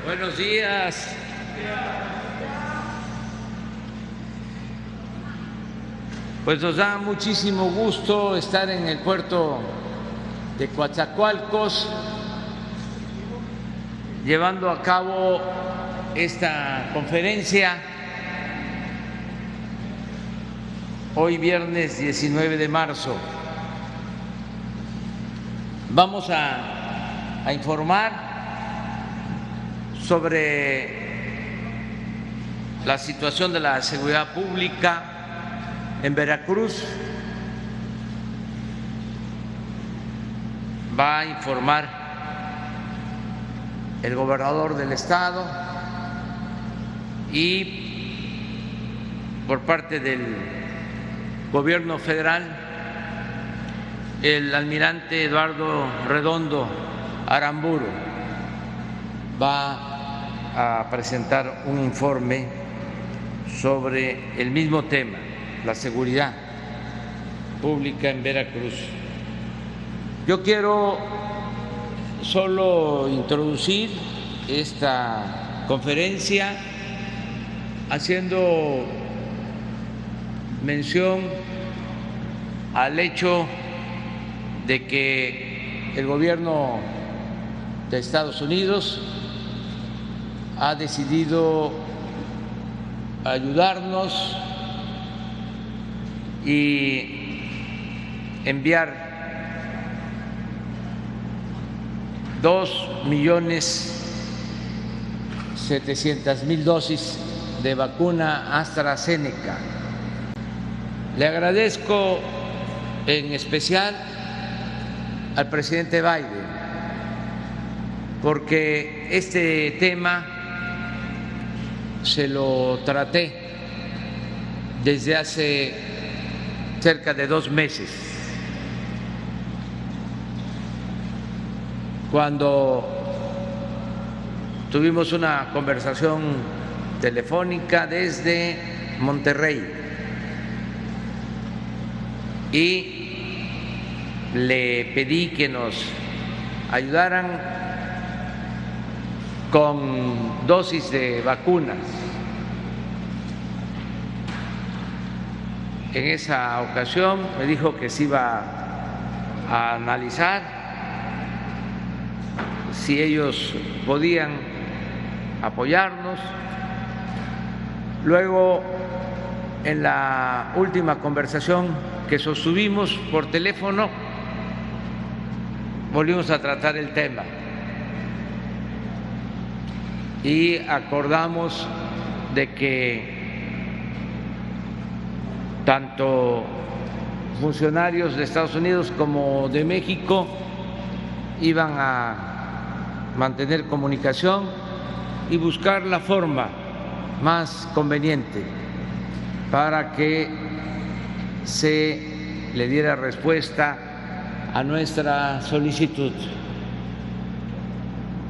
Buenos días. Pues nos da muchísimo gusto estar en el puerto de Coatzacoalcos llevando a cabo esta conferencia hoy viernes 19 de marzo. Vamos a informar sobre la situación de la seguridad pública en Veracruz. Va a informar el gobernador del estado y por parte del gobierno federal el almirante Eduardo Redondo Aramburu va a presentar un informe sobre el mismo tema, la seguridad pública en Veracruz. Yo quiero solo introducir esta conferencia haciendo mención al hecho de que el gobierno de Estados Unidos ha decidido ayudarnos y enviar 2.700.000 dosis de vacuna AstraZeneca. Le agradezco en especial al presidente Biden porque este tema se lo traté desde hace cerca de 2 meses, cuando tuvimos una conversación telefónica desde Monterrey y le pedí que nos ayudaran con dosis de vacunas. En esa ocasión me dijo que se iba a analizar si ellos podían apoyarnos. Luego, en la última conversación que sostuvimos por teléfono, volvimos a tratar el tema y acordamos de que tanto funcionarios de Estados Unidos como de México iban a mantener comunicación y buscar la forma más conveniente para que se le diera respuesta a nuestra solicitud.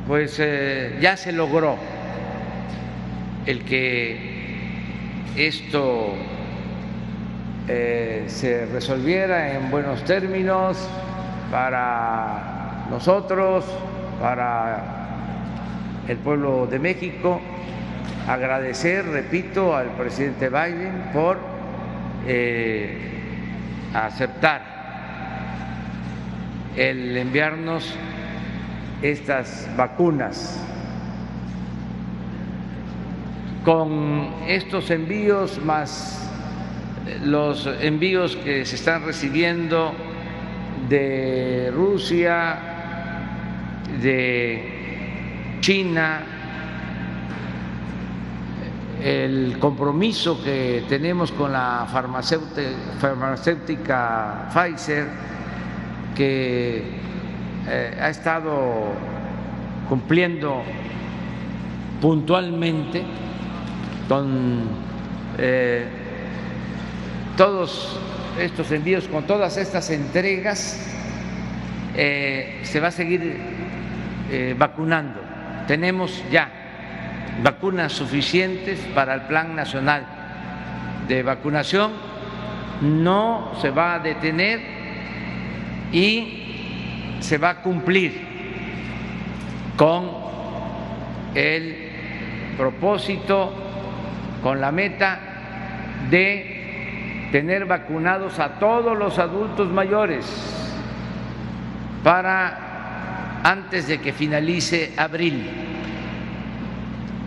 Pues ya se logró el que esto se resolviera en buenos términos para nosotros, para el pueblo de México. Agradecer, repito, al presidente Biden por aceptar el enviarnos estas vacunas. Con estos envíos más los envíos que se están recibiendo de Rusia, de China, el compromiso que tenemos con la farmacéutica Pfizer, que ha estado cumpliendo puntualmente con todos estos envíos, con todas estas entregas, se va a seguir vacunando. Tenemos ya vacunas suficientes para el Plan Nacional de Vacunación, no se va a detener y se va a cumplir con el propósito, con la meta de tener vacunados a todos los adultos mayores para antes de que finalice abril,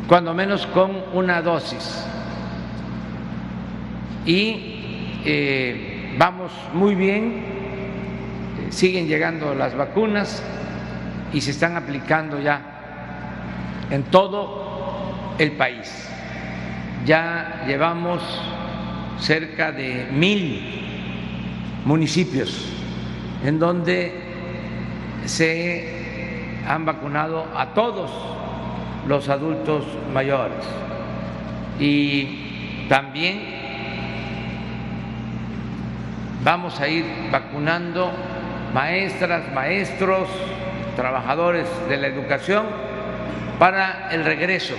cuando menos con una dosis. Y vamos muy bien, siguen llegando las vacunas y se están aplicando ya en todo el país. Ya llevamos cerca de 1,000 municipios en donde se han vacunado a todos los adultos mayores. Y también vamos a ir vacunando maestras, maestros, trabajadores de la educación para el regreso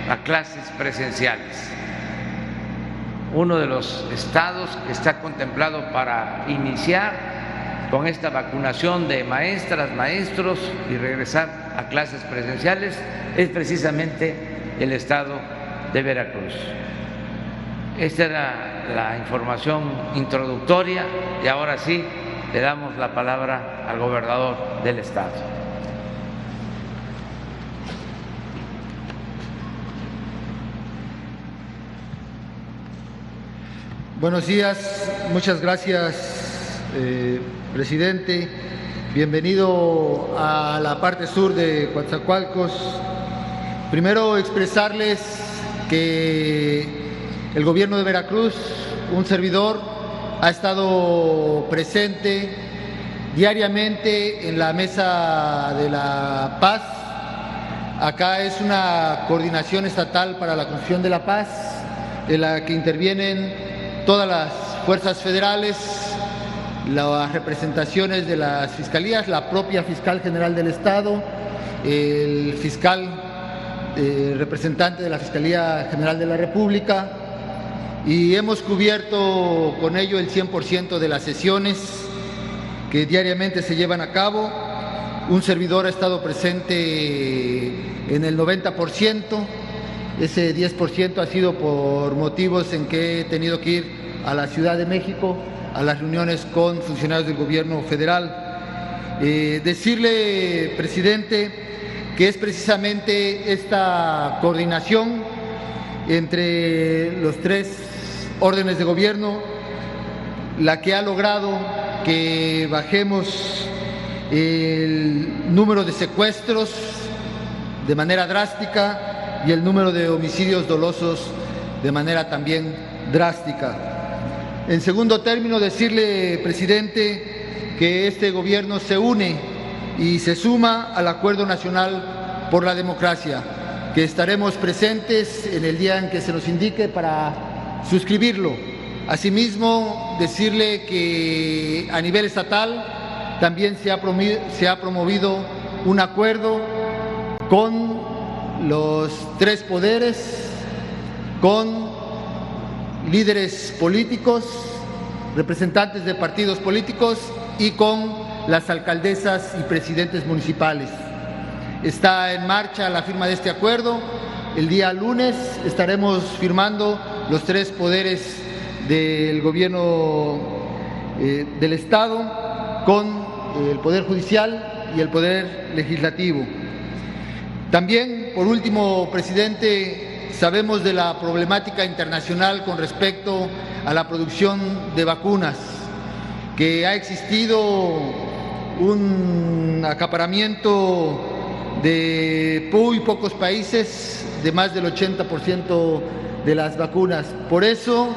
a clases presenciales. Uno de los estados que está contemplado para iniciar con esta vacunación de maestras, maestros y regresar a clases presenciales es precisamente el estado de Veracruz. Esta era la información introductoria y ahora sí le damos la palabra al gobernador del estado. Buenos días, muchas gracias, presidente. Bienvenido a la parte sur de Coatzacoalcos. Primero expresarles que el gobierno de Veracruz, un servidor, ha estado presente diariamente en la Mesa de la Paz. Acá es una coordinación estatal para la construcción de la paz, en la que intervienen todas las fuerzas federales, las representaciones de las fiscalías, la propia fiscal general del Estado, el fiscal representante de la Fiscalía General de la República, y hemos cubierto con ello el 100% de las sesiones que diariamente se llevan a cabo. Un servidor ha estado presente en el 90%. Ese 10% ha sido por motivos en que he tenido que ir a la Ciudad de México a las reuniones con funcionarios del gobierno federal. Decirle, presidente, que es precisamente esta coordinación entre los tres órdenes de gobierno la que ha logrado que bajemos el número de secuestros de manera drástica y el número de homicidios dolosos de manera también drástica. En segundo término, decirle, presidente, que este gobierno se une y se suma al Acuerdo Nacional por la Democracia, que estaremos presentes en el día en que se nos indique para suscribirlo. Asimismo, decirle que a nivel estatal también se ha promovido un acuerdo con los tres poderes, con líderes políticos, representantes de partidos políticos y con las alcaldesas y presidentes municipales. Está en marcha la firma de este acuerdo. El día lunes estaremos firmando los tres poderes del gobierno del Estado con el Poder Judicial y el Poder Legislativo. También, por último, presidente, sabemos de la problemática internacional con respecto a la producción de vacunas, que ha existido un acaparamiento de muy pocos países, de más del 80% de las vacunas. Por eso,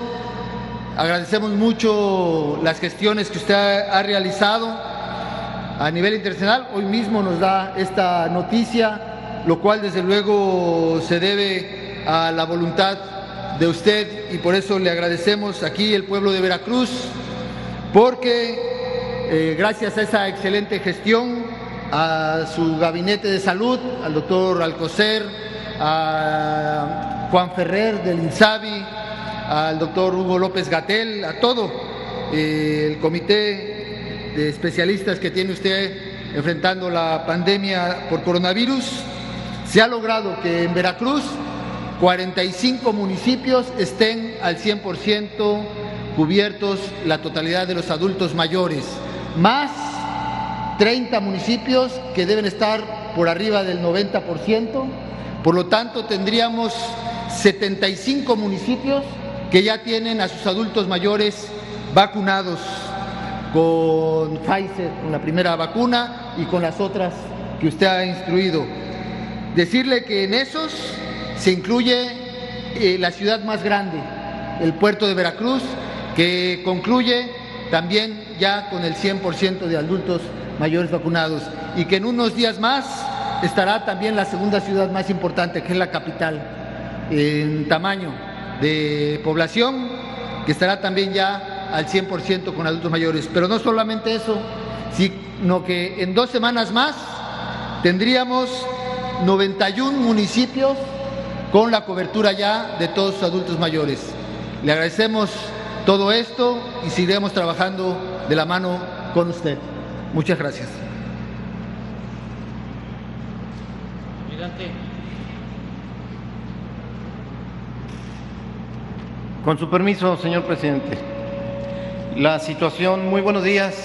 agradecemos mucho las gestiones que usted ha realizado a nivel internacional. Hoy mismo nos da esta noticia, lo cual desde luego se debe a la voluntad de usted, y por eso le agradecemos aquí el pueblo de Veracruz, porque gracias a esa excelente gestión, a su gabinete de salud, al doctor Alcocer, a Juan Ferrer del INSABI, al doctor Hugo López-Gatell, a todo el comité de especialistas que tiene usted enfrentando la pandemia por coronavirus, se ha logrado que en Veracruz 45 municipios estén al 100% cubiertos la totalidad de los adultos mayores, más 30 municipios que deben estar por arriba del 90%, por lo tanto tendríamos 75 municipios que ya tienen a sus adultos mayores vacunados con Pfizer, con la primera vacuna y con las otras que usted ha instruido. Decirle que en esos se incluye la ciudad más grande, el puerto de Veracruz, que concluye también ya con el 100% de adultos mayores vacunados, y que en unos días más estará también la segunda ciudad más importante, que es la capital, en tamaño de población, que estará también ya al 100% con adultos mayores. Pero no solamente eso, sino que en 2 semanas más tendríamos 91 municipios con la cobertura ya de todos los adultos mayores. Le agradecemos todo esto y seguiremos trabajando de la mano con usted. Muchas gracias. Con su permiso, señor presidente. La situación, muy buenos días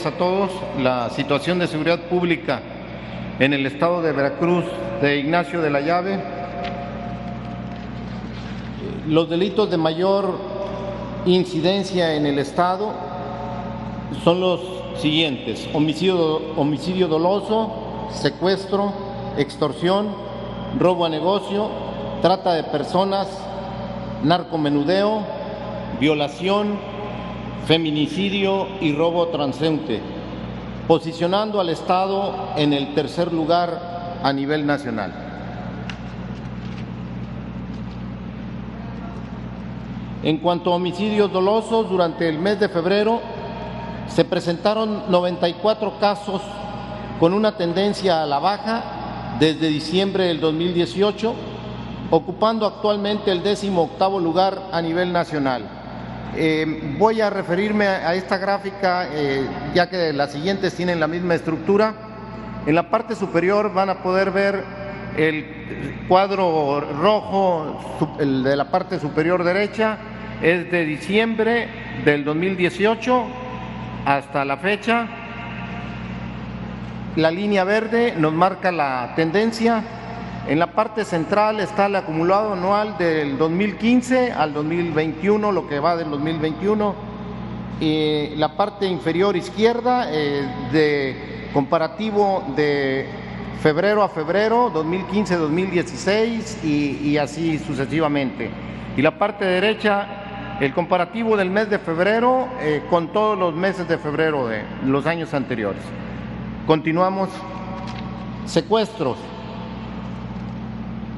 a todos. La situación de seguridad pública en el estado de Veracruz de Ignacio de la Llave. Los delitos de mayor incidencia en el estado son los siguientes: homicidio doloso, secuestro, extorsión, robo a negocio, trata de personas, narcomenudeo, violación, feminicidio y robo transeúnte, posicionando al estado en el tercer lugar a nivel nacional. En cuanto a homicidios dolosos, durante el mes de febrero se presentaron 94 casos con una tendencia a la baja desde diciembre del 2018, ocupando actualmente el 18º lugar a nivel nacional. Voy a referirme a esta gráfica, ya que las siguientes tienen la misma estructura. En la parte superior van a poder ver el cuadro rojo, el de la parte superior derecha, es de diciembre del 2018 hasta la fecha. La línea verde nos marca la tendencia. En la parte central está el acumulado anual del 2015 al 2021, lo que va del 2021. Y la parte inferior izquierda de comparativo de febrero a febrero, 2015-2016 y así sucesivamente. Y la parte derecha, el comparativo del mes de febrero con todos los meses de febrero de los años anteriores. Continuamos. Secuestros.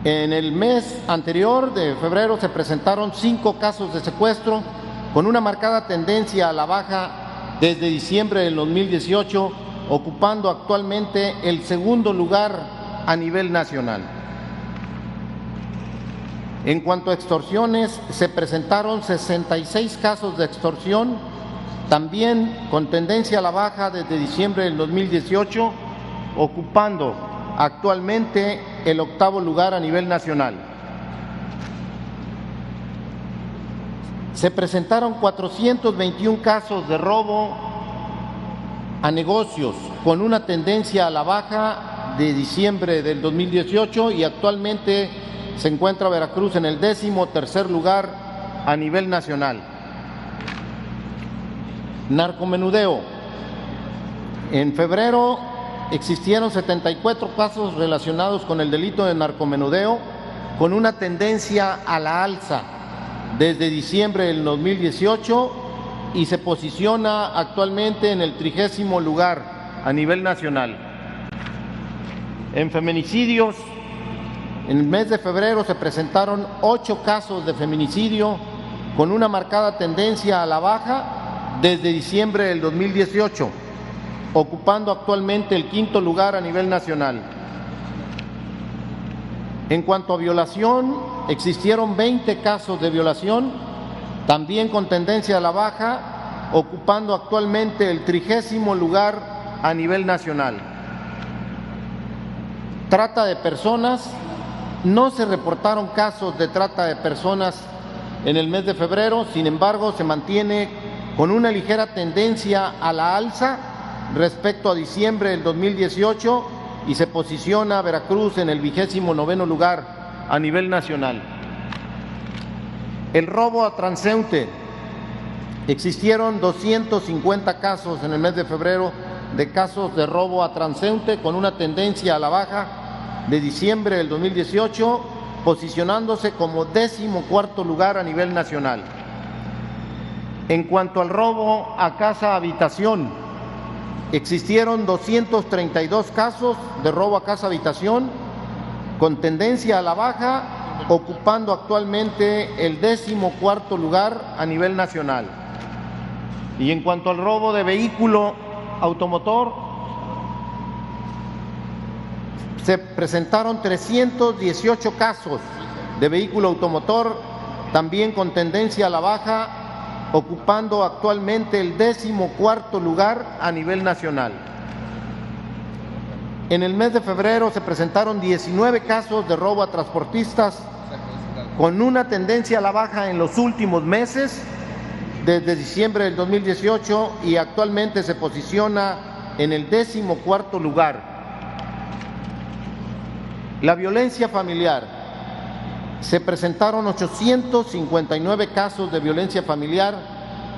En el mes anterior de febrero se presentaron 5 casos de secuestro con una marcada tendencia a la baja desde diciembre del 2018, ocupando actualmente el segundo lugar a nivel nacional. En cuanto a extorsiones, se presentaron 66 casos de extorsión, también con tendencia a la baja desde diciembre del 2018, ocupando actualmente el 8º lugar a nivel nacional. Se presentaron 421 casos de robo a negocios con una tendencia a la baja de diciembre del 2018 y actualmente se encuentra Veracruz en el 13º lugar a nivel nacional. Narcomenudeo. En febrero existieron 74 casos relacionados con el delito de narcomenudeo, con una tendencia a la alza desde diciembre del 2018 y se posiciona actualmente en el 30º lugar a nivel nacional. En feminicidios, en el mes de febrero se presentaron 8 casos de feminicidio con una marcada tendencia a la baja desde diciembre del 2018, ocupando actualmente el 5º lugar a nivel nacional. En cuanto a violación, existieron 20 casos de violación, también con tendencia a la baja, ocupando actualmente el 30º lugar a nivel nacional. Trata de personas. No se reportaron casos de trata de personas en el mes de febrero, sin embargo, se mantiene con una ligera tendencia a la alza respecto a diciembre del 2018 y se posiciona a Veracruz en el 29º lugar a nivel nacional. El robo a transeúnte. Existieron 250 casos en el mes de febrero de casos de robo a transeúnte con una tendencia a la baja de diciembre del 2018, posicionándose como 14º lugar a nivel nacional. En cuanto al robo a casa-habitación, existieron 232 casos de robo a casa-habitación con tendencia a la baja, ocupando actualmente el 14º lugar a nivel nacional. Y en cuanto al robo de vehículo automotor, se presentaron 318 casos de vehículo automotor, también con tendencia a la baja, ocupando actualmente el 14º lugar a nivel nacional. En el mes de febrero se presentaron 19 casos de robo a transportistas, con una tendencia a la baja en los últimos meses, desde diciembre del 2018, y actualmente se posiciona en el 14º lugar. La violencia familiar. Se presentaron 859 casos de violencia familiar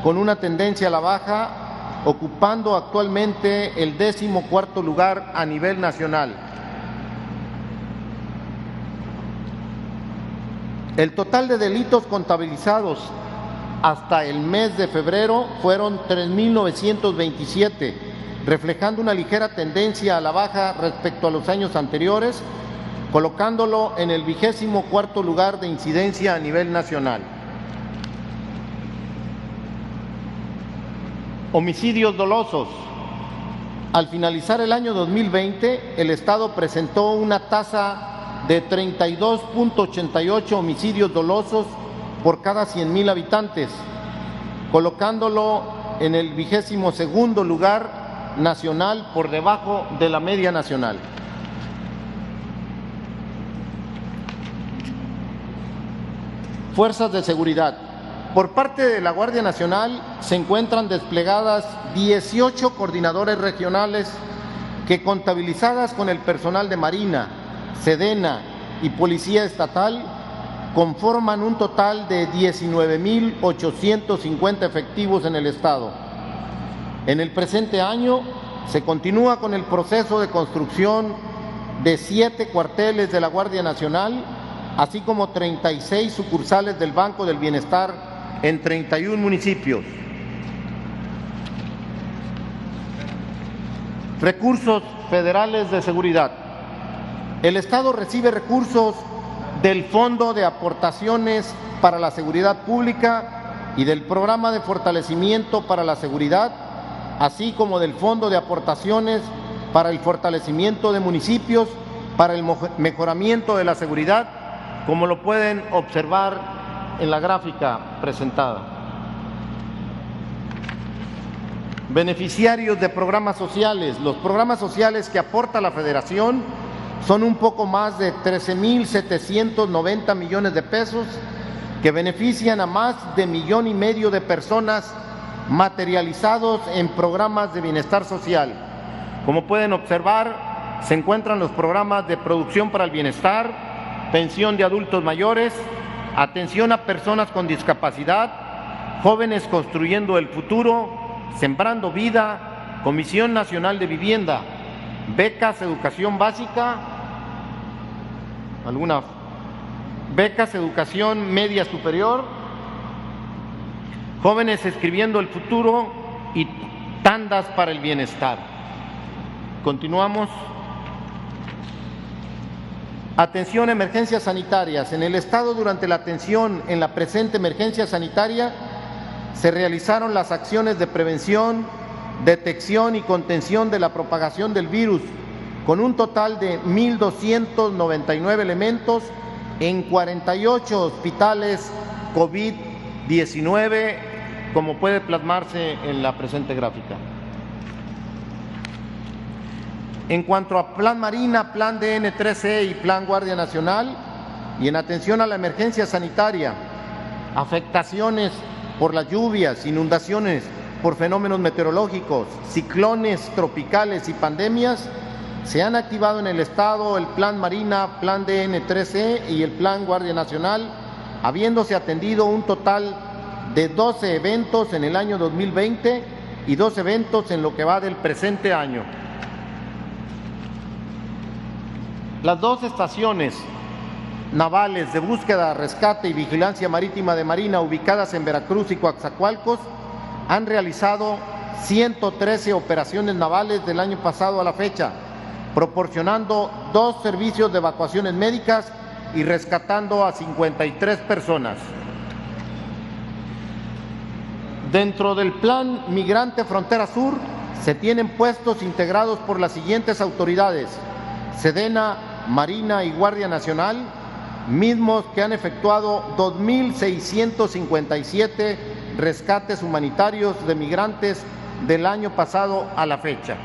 con una tendencia a la baja, ocupando actualmente el 14º lugar a nivel nacional. El total de delitos contabilizados hasta el mes de febrero fueron 3.927, reflejando una ligera tendencia a la baja respecto a los años anteriores, colocándolo en el 24º lugar de incidencia a nivel nacional. Homicidios dolosos. Al finalizar el año 2020, el Estado presentó una tasa de 32.88 homicidios dolosos por cada 100,000 habitantes, colocándolo en el 22º lugar nacional, por debajo de la media nacional. Fuerzas de seguridad. Por parte de la Guardia Nacional se encuentran desplegadas 18 coordinadores regionales que, contabilizadas con el personal de Marina, Sedena y Policía Estatal, conforman un total de 19.850 efectivos en el Estado. En el presente año se continúa con el proceso de construcción de 7 cuarteles de la Guardia Nacional, así como 36 sucursales del Banco del Bienestar en 31 municipios. Recursos federales de seguridad. El Estado recibe recursos del Fondo de Aportaciones para la Seguridad Pública y del Programa de Fortalecimiento para la Seguridad, así como del Fondo de Aportaciones para el Fortalecimiento de Municipios para el mejoramiento de la seguridad, como lo pueden observar en la gráfica presentada. Beneficiarios de programas sociales. Los programas sociales que aporta la Federación son un poco más de 13.790 millones de pesos, que benefician a más de 1,5 millones de personas materializados en programas de bienestar social. Como pueden observar, se encuentran los programas de producción para el bienestar, pensión de adultos mayores, atención a personas con discapacidad, jóvenes construyendo el futuro, sembrando vida, Comisión Nacional de Vivienda, becas educación básica, algunas becas educación media superior, jóvenes escribiendo el futuro y tandas para el bienestar. Continuamos. Atención a emergencias sanitarias. En el Estado, durante la atención en la presente emergencia sanitaria, se realizaron las acciones de prevención, detección y contención de la propagación del virus, con un total de 1.299 elementos en 48 hospitales COVID-19, como puede plasmarse en la presente gráfica. En cuanto a Plan Marina, Plan DN3E y Plan Guardia Nacional, y en atención a la emergencia sanitaria, afectaciones por las lluvias, inundaciones por fenómenos meteorológicos, ciclones tropicales y pandemias, se han activado en el Estado el Plan Marina, Plan DN3E y el Plan Guardia Nacional, habiéndose atendido un total de 12 eventos en el año 2020 y 2 eventos en lo que va del presente año. Las 2 estaciones navales de búsqueda, rescate y vigilancia marítima de Marina ubicadas en Veracruz y Coatzacoalcos han realizado 113 operaciones navales del año pasado a la fecha, proporcionando 2 servicios de evacuaciones médicas y rescatando a 53 personas. Dentro del Plan Migrante Frontera Sur se tienen puestos integrados por las siguientes autoridades: Sedena, Marina y Guardia Nacional, mismos que han efectuado 2.657 rescates humanitarios de migrantes del año pasado a la fecha.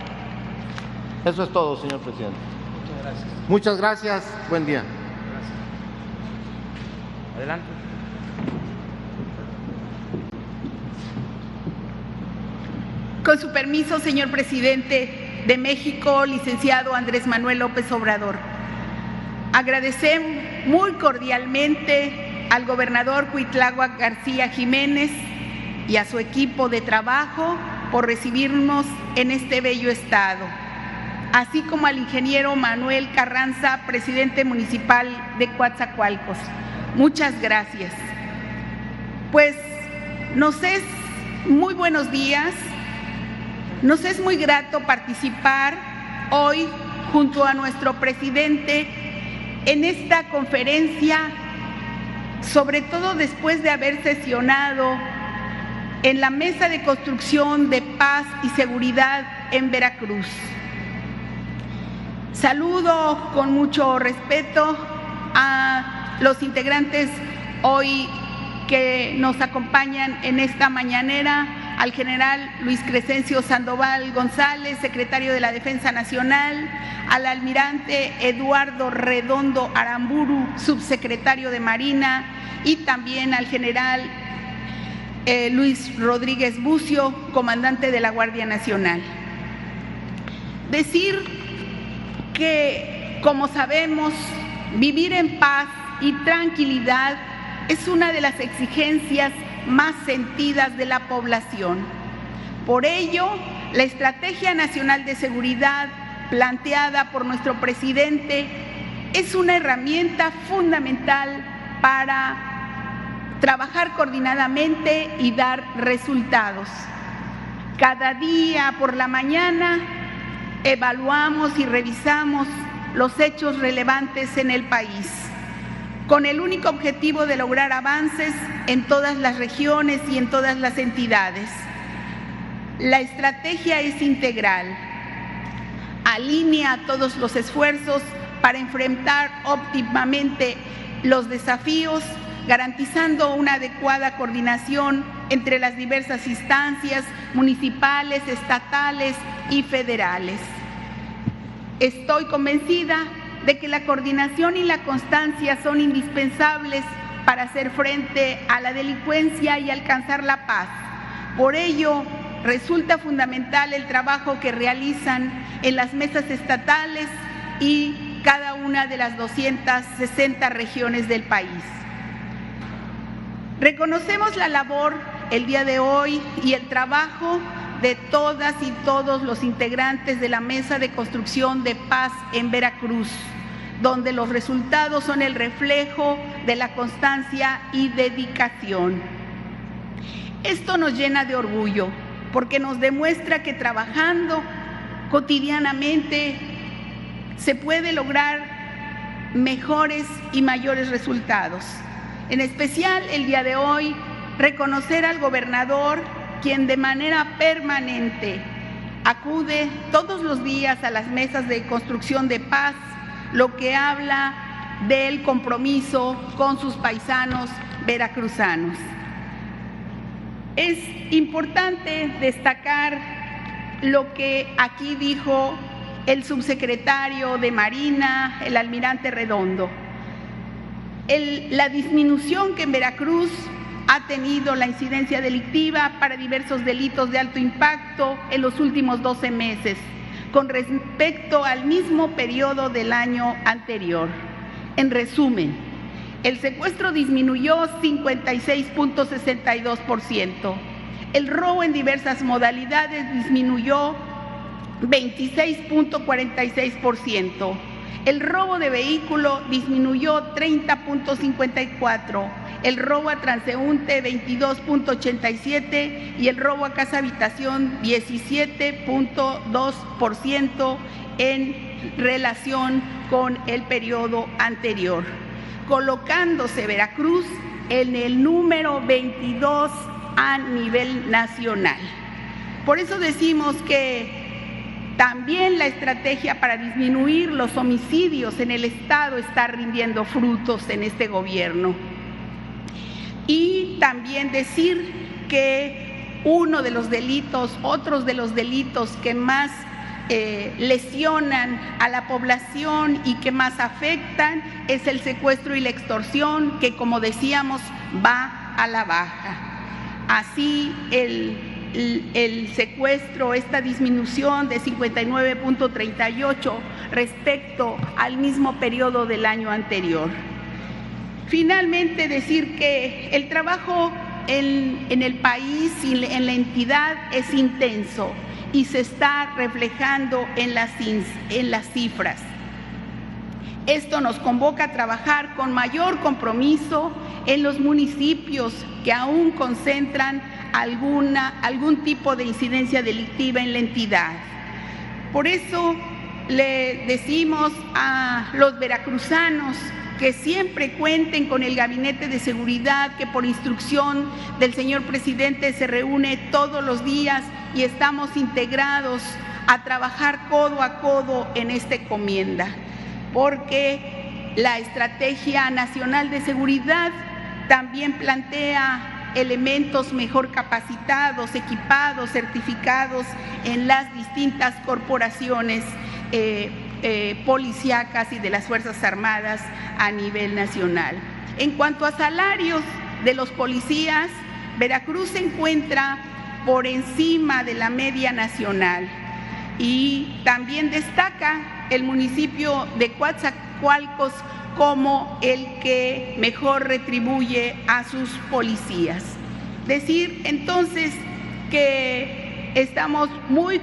Eso es todo, señor presidente. Muchas gracias. Muchas gracias. Buen día. Gracias. Adelante. Con su permiso, señor presidente de México, licenciado Andrés Manuel López Obrador. Agradecemos muy cordialmente al gobernador Cuitláhuac García Jiménez y a su equipo de trabajo por recibirnos en este bello estado, así como al ingeniero Manuel Carranza, presidente municipal de Coatzacoalcos. Muchas gracias. Pues nos es muy buenos días, nos es muy grato participar hoy junto a nuestro presidente en esta conferencia, sobre todo después de haber sesionado en la Mesa de Construcción de Paz y Seguridad en Veracruz. Saludo con mucho respeto a los integrantes hoy que nos acompañan en esta mañanera, al general Luis Crescencio Sandoval González, secretario de la Defensa Nacional, al almirante Eduardo Redondo Aramburu, subsecretario de Marina, y también al general Luis Rodríguez Bucio, comandante de la Guardia Nacional. Decir que, como sabemos, vivir en paz y tranquilidad es una de las exigencias más sentidas de la población. Por ello, la Estrategia Nacional de Seguridad planteada por nuestro presidente es una herramienta fundamental para trabajar coordinadamente y dar resultados. Cada día por la mañana evaluamos y revisamos los hechos relevantes en el país, con el único objetivo de lograr avances en todas las regiones y en todas las entidades. La estrategia es integral, alinea todos los esfuerzos para enfrentar óptimamente los desafíos, garantizando una adecuada coordinación entre las diversas instancias municipales, estatales y federales. Estoy convencida de que la coordinación y la constancia son indispensables para hacer frente a la delincuencia y alcanzar la paz. Por ello, resulta fundamental el trabajo que realizan en las mesas estatales y cada una de las 260 regiones del país. Reconocemos la labor el día de hoy y el trabajo de todas y todos los integrantes de la Mesa de Construcción de Paz en Veracruz, donde los resultados son el reflejo de la constancia y dedicación. Esto nos llena de orgullo, porque nos demuestra que trabajando cotidianamente se puede lograr mejores y mayores resultados. En especial, el día de hoy, reconocer al gobernador, quien de manera permanente acude todos los días a las mesas de construcción de paz, lo que habla del compromiso con sus paisanos veracruzanos. Es importante destacar lo que aquí dijo el subsecretario de Marina, el almirante Redondo. La disminución que en Veracruz ha tenido la incidencia delictiva para diversos delitos de alto impacto en los últimos 12 meses, con respecto al mismo periodo del año anterior. En resumen, el secuestro disminuyó 56.62%, el robo en diversas modalidades disminuyó 26.46%, el robo de vehículo disminuyó 30.54%, el robo a transeúnte 22.87% y el robo a casa habitación 17.2% en relación con el periodo anterior, colocándose Veracruz en el número 22 a nivel nacional. Por eso decimos que también la estrategia para disminuir los homicidios en el Estado está rindiendo frutos en este gobierno. Y también decir que otros de los delitos que más lesionan a la población y que más afectan es el secuestro y la extorsión, que como decíamos va a la baja. Así el secuestro, esta disminución de 59.38 respecto al mismo periodo del año anterior. Finalmente, decir que el trabajo en el país y en la entidad es intenso y se está reflejando en las cifras. Esto nos convoca a trabajar con mayor compromiso en los municipios que aún concentran algún tipo de incidencia delictiva en la entidad. Por eso le decimos a los veracruzanos que siempre cuenten con el Gabinete de Seguridad, que por instrucción del señor presidente se reúne todos los días y estamos integrados a trabajar codo a codo en esta encomienda, porque la Estrategia Nacional de Seguridad también plantea elementos mejor capacitados, equipados, certificados en las distintas corporaciones policíacas y de las Fuerzas Armadas a nivel nacional. En cuanto a salarios de los policías, Veracruz se encuentra por encima de la media nacional y también destaca el municipio de Coatzacoalcos como el que mejor retribuye a sus policías. Decir entonces que estamos muy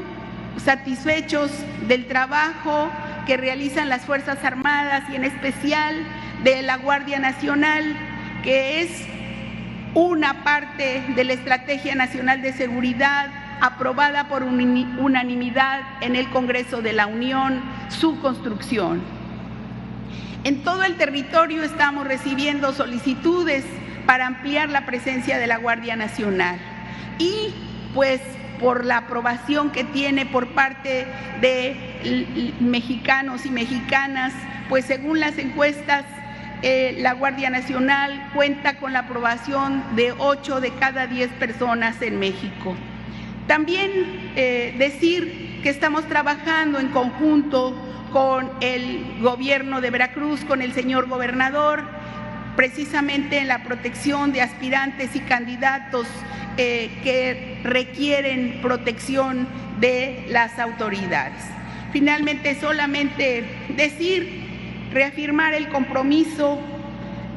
satisfechos del trabajo que realizan las Fuerzas Armadas y en especial de la Guardia Nacional, que es una parte de la Estrategia Nacional de Seguridad aprobada por unanimidad en el Congreso de la Unión, su construcción. En todo el territorio estamos recibiendo solicitudes para ampliar la presencia de la Guardia Nacional y pues por la aprobación que tiene por parte de mexicanos y mexicanas, pues según las encuestas, la Guardia Nacional cuenta con la aprobación de 8 de cada 10 personas en México. También decir que estamos trabajando en conjunto con el gobierno de Veracruz, con el señor gobernador, precisamente en la protección de aspirantes y candidatos que requieren protección de las autoridades. Finalmente, solamente decir, reafirmar el compromiso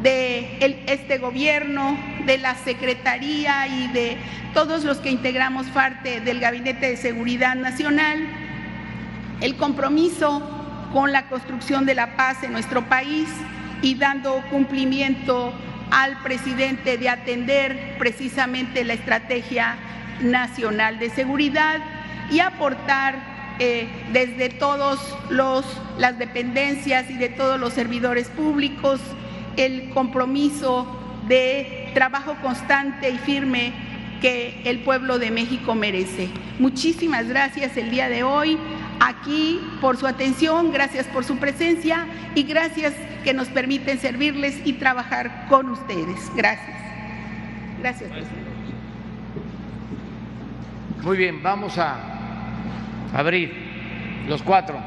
de este gobierno, de la Secretaría y de todos los que integramos parte del Gabinete de Seguridad Nacional, el compromiso con la construcción de la paz en nuestro país y dando cumplimiento al presidente de atender precisamente la Estrategia Nacional de Seguridad y aportar desde todas las dependencias y de todos los servidores públicos el compromiso de trabajo constante y firme que el pueblo de México merece. Muchísimas gracias el día de hoy aquí por su atención, gracias por su presencia y gracias que nos permiten servirles y trabajar con ustedes. Gracias. Gracias, presidente. Muy bien, vamos a abrir los 4.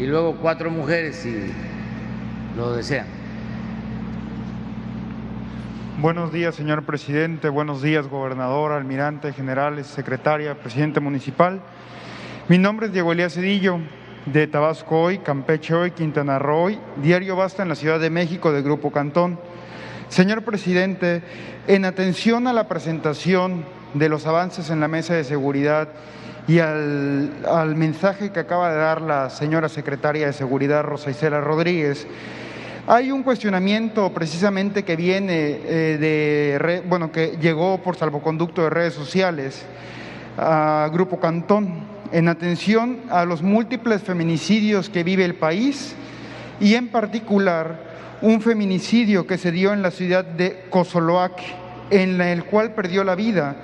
y luego 4 mujeres si lo desean. Buenos días, señor presidente. Buenos días, gobernador, almirante, generales, secretaria, presidente municipal. Mi nombre es Diego Elías Cedillo, de Tabasco Hoy, Campeche Hoy, Quintana Roo Hoy, Diario Basta en la Ciudad de México, de Grupo Cantón. Señor presidente, en atención a la presentación de los avances en la mesa de seguridad y al mensaje que acaba de dar la señora secretaria de Seguridad, Rosa Isela Rodríguez, hay un cuestionamiento precisamente que viene que llegó por salvoconducto de redes sociales a Grupo Cantón, en atención a los múltiples feminicidios que vive el país y en particular un feminicidio que se dio en la ciudad de Cozoloac, en el cual perdió la vida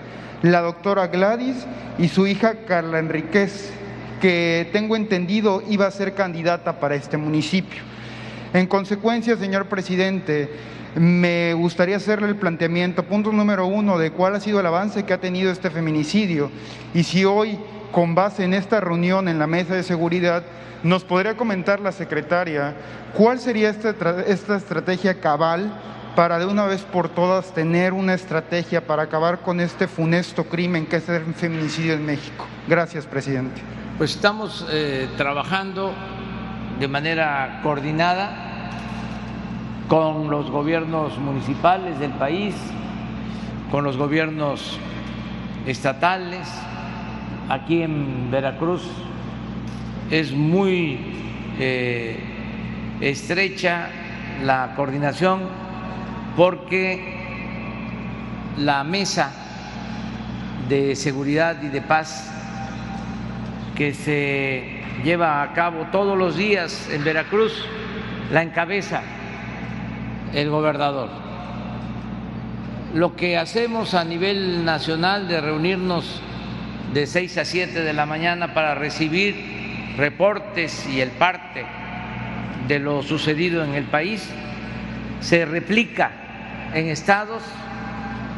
la doctora Gladys y su hija Carla Enríquez, que tengo entendido iba a ser candidata para este municipio. En consecuencia, señor presidente, me gustaría hacerle el planteamiento, punto número 1, de cuál ha sido el avance que ha tenido este feminicidio y si hoy, con base en esta reunión en la mesa de seguridad, nos podría comentar la secretaria cuál sería esta estrategia cabal para de una vez por todas tener una estrategia para acabar con este funesto crimen que es el feminicidio en México. Gracias, presidente. Pues estamos trabajando de manera coordinada con los gobiernos municipales del país, con los gobiernos estatales. Aquí en Veracruz es muy estrecha la coordinación porque la mesa de seguridad y de paz que se lleva a cabo todos los días en Veracruz la encabeza el gobernador. Lo que hacemos a nivel nacional de reunirnos de 6 a 7 de la mañana para recibir reportes y el parte de lo sucedido en el país se replica en estados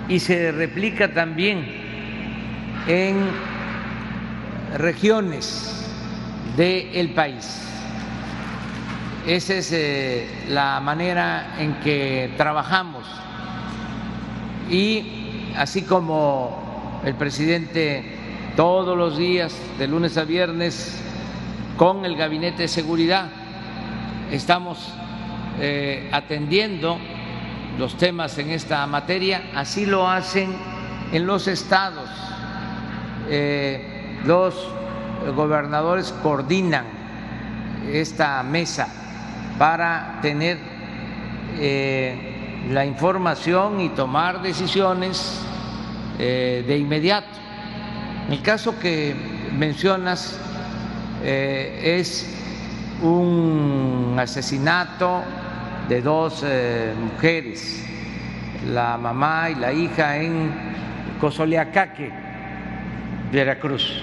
y se replica también en regiones del país. Esa es la manera en que trabajamos y así como el presidente todos los días, de lunes a viernes, con el Gabinete de Seguridad, estamos atendiendo los temas en esta materia, así lo hacen en los estados. Los gobernadores coordinan esta mesa para tener la información y tomar decisiones de inmediato. El caso que mencionas es un asesinato de 2 mujeres, la mamá y la hija en Cozoleacaque, Veracruz,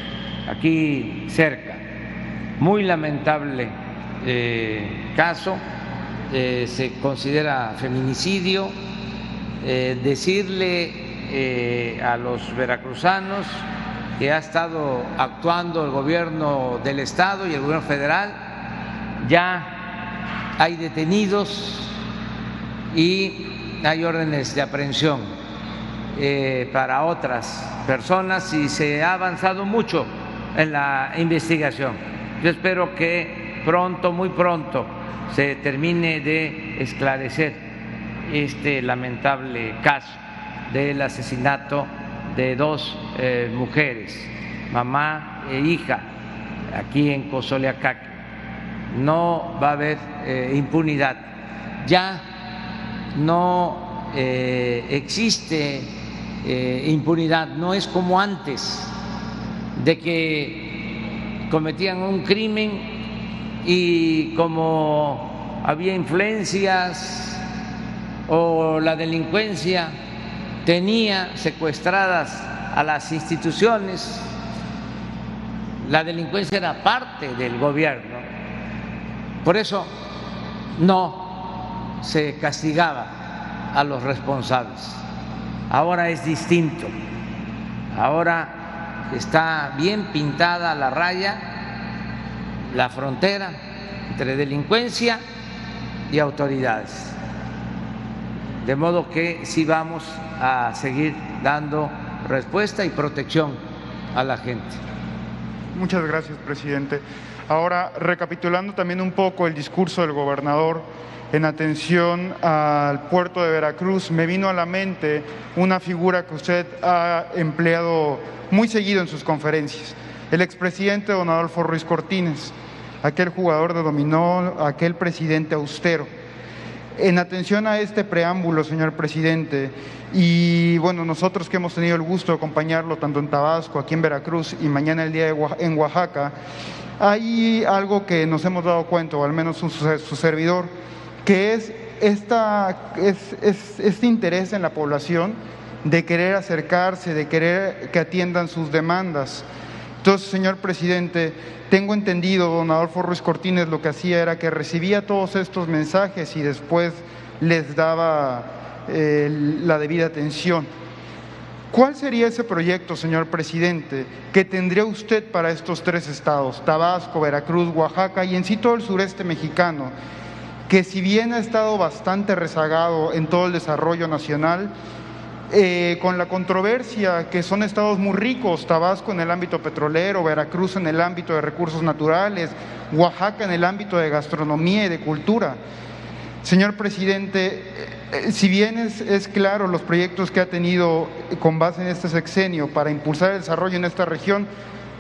aquí cerca. Muy lamentable caso, se considera feminicidio. Decirle a los veracruzanos que ha estado actuando el gobierno del estado y el gobierno federal, ya hay detenidos y hay órdenes de aprehensión para otras personas y se ha avanzado mucho en la investigación. Yo espero que pronto, muy pronto, se termine de esclarecer este lamentable caso del asesinato de 2 mujeres, mamá e hija, aquí en Cozoleacaque. No va a haber impunidad. Ya no existe impunidad, no es como antes, de que cometían un crimen y como había influencias o la delincuencia tenía secuestradas a las instituciones, la delincuencia era parte del gobierno, por eso no se castigaba a los responsables. Ahora es distinto, ahora está bien pintada la raya, la frontera entre delincuencia y autoridades. De modo que sí vamos a seguir dando respuesta y protección a la gente. Muchas gracias, presidente. Ahora, recapitulando también un poco el discurso del gobernador en atención al puerto de Veracruz, me vino a la mente una figura que usted ha empleado muy seguido en sus conferencias, el expresidente don Adolfo Ruiz Cortines, aquel jugador de dominó, aquel presidente austero. En atención a este preámbulo, señor presidente, y bueno, nosotros que hemos tenido el gusto de acompañarlo tanto en Tabasco, aquí en Veracruz y mañana el día en Oaxaca, hay algo que nos hemos dado cuenta, o al menos su servidor, que es este interés en la población de querer acercarse, de querer que atiendan sus demandas. Entonces, señor presidente, tengo entendido, don Adolfo Ruiz Cortines lo que hacía era que recibía todos estos mensajes y después les daba la debida atención. ¿Cuál sería ese proyecto, señor presidente, que tendría usted para estos tres estados, Tabasco, Veracruz, Oaxaca y en sí todo el sureste mexicano, que si bien ha estado bastante rezagado en todo el desarrollo nacional, con la controversia que son estados muy ricos, Tabasco en el ámbito petrolero, Veracruz en el ámbito de recursos naturales, Oaxaca en el ámbito de gastronomía y de cultura? Señor presidente, si bien es claro los proyectos que ha tenido con base en este sexenio para impulsar el desarrollo en esta región,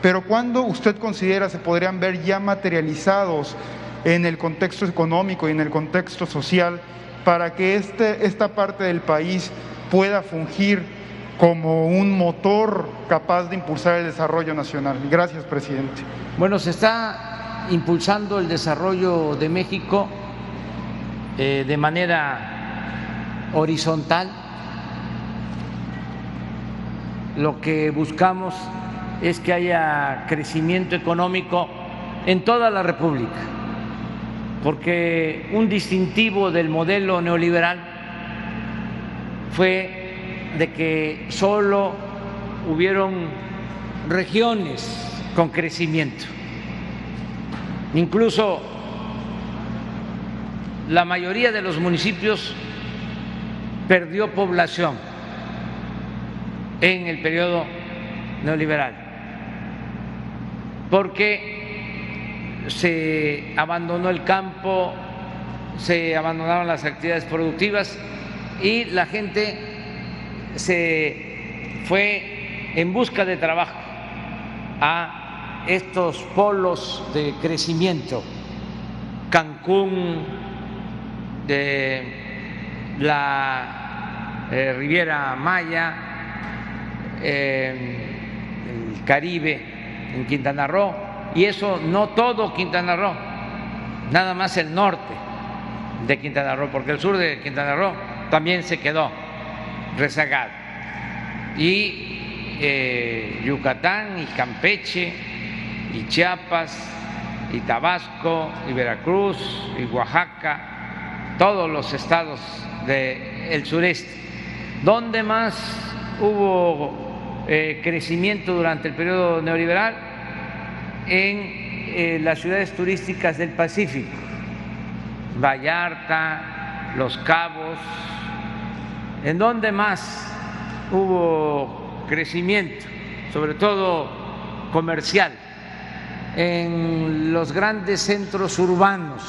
pero ¿cuándo usted considera se podrían ver ya materializados en el contexto económico y en el contexto social para que esta parte del país pueda fungir como un motor capaz de impulsar el desarrollo nacional? Gracias, presidente. Bueno, se está impulsando el desarrollo de México de manera horizontal. Lo que buscamos es que haya crecimiento económico en toda la República, porque un distintivo del modelo neoliberal fue de que solo hubieron regiones con crecimiento. Incluso la mayoría de los municipios perdió población en el periodo neoliberal, porque se abandonó el campo, se abandonaron las actividades productivas y la gente se fue en busca de trabajo a estos polos de crecimiento, Cancún, de la Riviera Maya, el Caribe, en Quintana Roo, y eso no todo Quintana Roo, nada más el norte de Quintana Roo, porque el sur de Quintana Roo también se quedó rezagado, y Yucatán y Campeche y Chiapas y Tabasco y Veracruz y Oaxaca, todos los estados del sureste. ¿Dónde más hubo crecimiento durante el periodo neoliberal? En las ciudades turísticas del Pacífico, Vallarta, Los Cabos. ¿En dónde más hubo crecimiento? Sobre todo comercial, en los grandes centros urbanos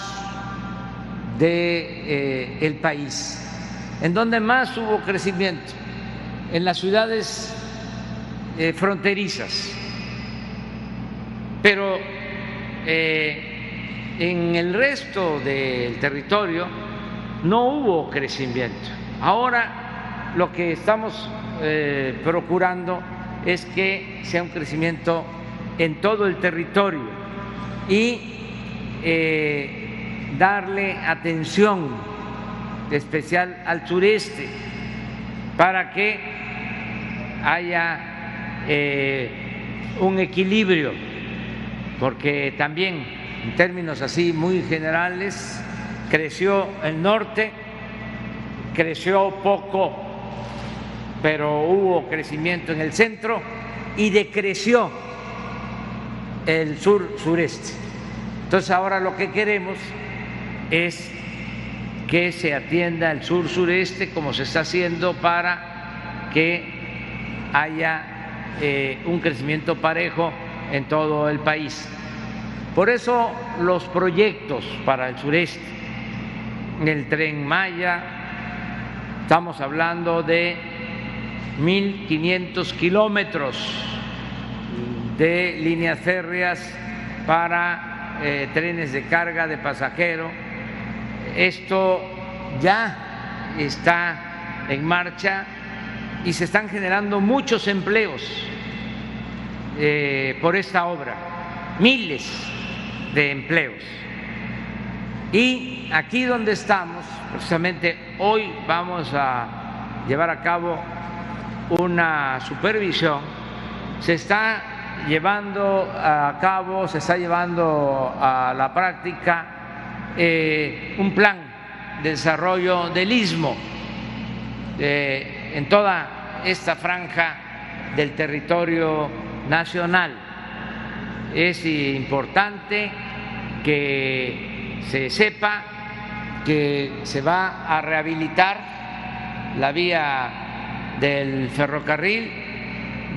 del país. ¿En dónde más hubo crecimiento? En las ciudades fronterizas. Pero en el resto del territorio no hubo crecimiento. Ahora lo que estamos procurando es que sea un crecimiento en todo el territorio y darle atención especial al sureste para que haya un equilibrio, porque también en términos así muy generales creció el norte, creció poco, pero hubo crecimiento en el centro y decreció el sur-sureste. Entonces ahora lo que queremos es que se atienda el sur-sureste como se está haciendo para que haya un crecimiento parejo en todo el país. Por eso los proyectos para el sureste, el Tren Maya, estamos hablando de 1.500 kilómetros de líneas férreas para trenes de carga, de pasajero. Esto ya está en marcha y se están generando muchos empleos por esta obra, miles de empleos. Y aquí donde estamos, precisamente hoy vamos a llevar a cabo una supervisión, se está llevando a cabo, se está llevando a la práctica un plan de desarrollo del istmo en toda esta franja del territorio nacional. Es importante que se sepa que se va a rehabilitar la vía del ferrocarril